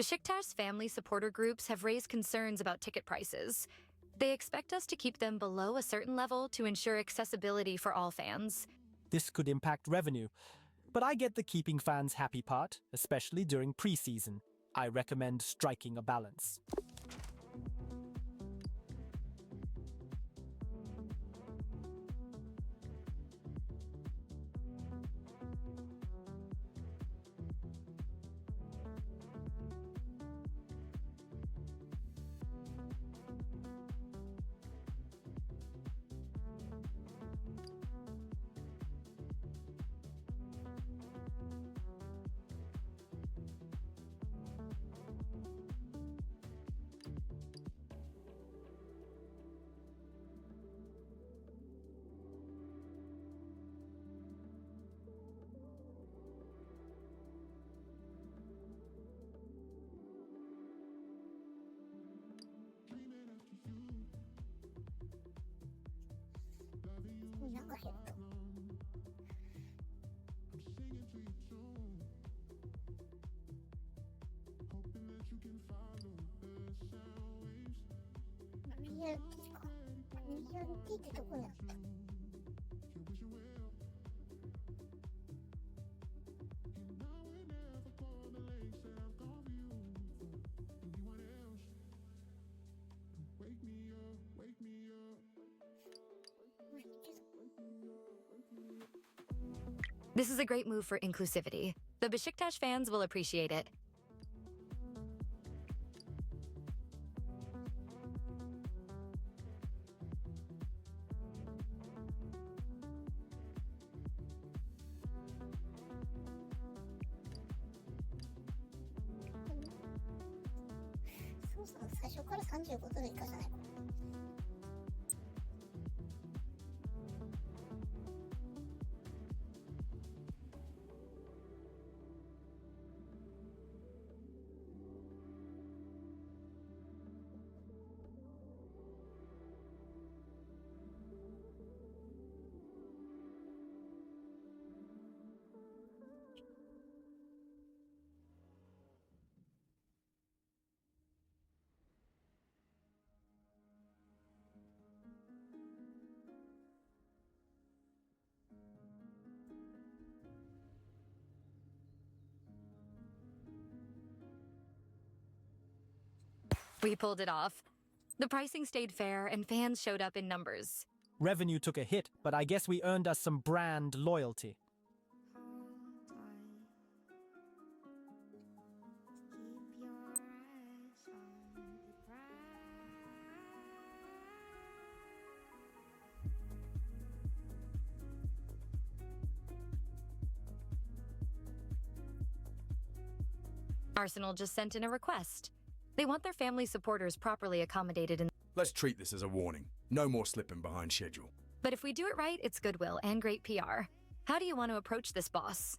Speaker 2: Besiktas family supporter groups have raised concerns about ticket prices. They expect us to keep them below a certain level to ensure accessibility for all fans.
Speaker 7: This could impact revenue, but I get the keeping fans happy part, especially during pre-season. I recommend striking a balance.
Speaker 2: This is a great move for inclusivity. The Besiktas fans will appreciate it. We pulled it off. The pricing stayed fair and fans showed up in numbers.
Speaker 7: Revenue took a hit, but I guess we earned us some brand loyalty.
Speaker 2: Arsenal just sent in a request. They want their family supporters properly accommodated in.
Speaker 6: Let's treat this as a warning. No more slipping behind schedule.
Speaker 2: But if we do it right, it's goodwill and great PR. How do you want to approach this, boss?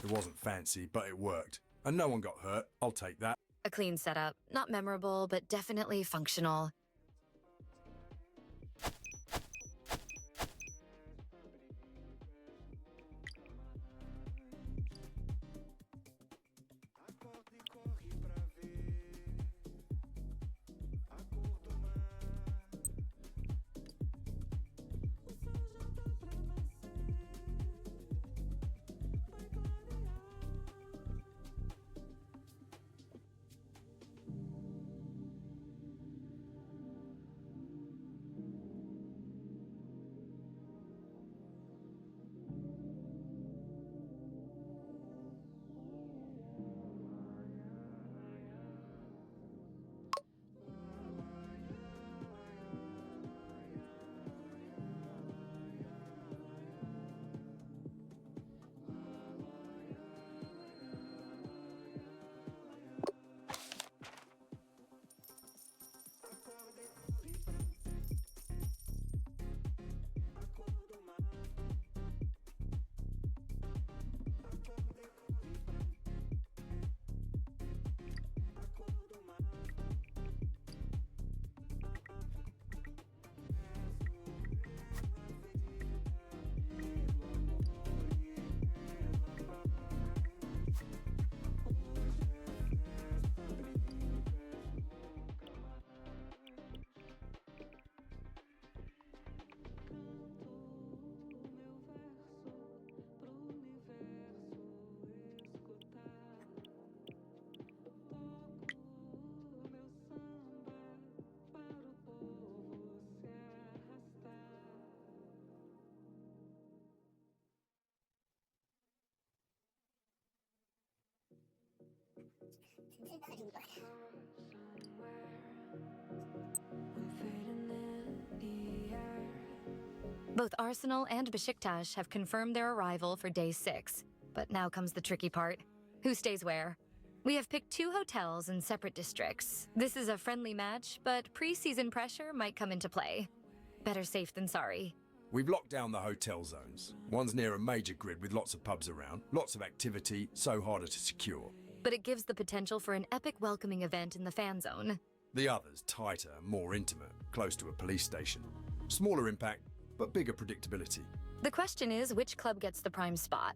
Speaker 6: It wasn't fancy, but it worked. And no one got hurt. I'll take that.
Speaker 2: A clean setup. Not memorable, but definitely functional.
Speaker 4: 全然足りんばい。
Speaker 2: Both Arsenal and Besiktas have confirmed their arrival for day 6. But now comes the tricky part. Who stays where? We have picked 2 hotels in separate districts. This is a friendly match, but pre-season pressure might come into play. Better safe than sorry.
Speaker 6: We've locked down the hotel zones. One's near a major grid with lots of pubs around, lots of activity, so harder to secure.
Speaker 2: But it gives the potential for an epic welcoming event in the fan zone.
Speaker 6: The other's tighter, more intimate, close to a police station. Smaller impact, but bigger predictability.
Speaker 2: The question is, which club gets the prime spot?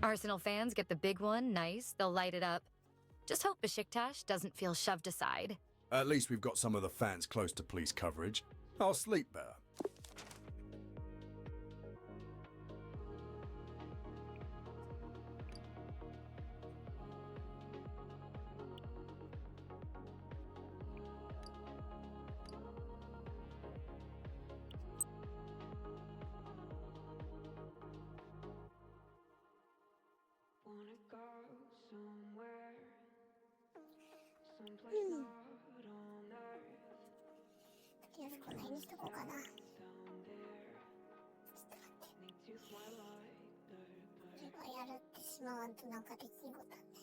Speaker 2: Arsenal fans get the big one, nice, they'll light it up. Just hope Besiktas doesn't feel shoved aside.
Speaker 6: At least we've got some of the fans close to police coverage. I'll sleep better.
Speaker 5: Wanna go somewhere, someplace not on earth.
Speaker 4: とりあえずこの辺にしとこうかな。
Speaker 5: Down there,
Speaker 4: ちょっと待って。
Speaker 5: need to fly like the
Speaker 4: これはやるってしまわんとなんかできんことあんね。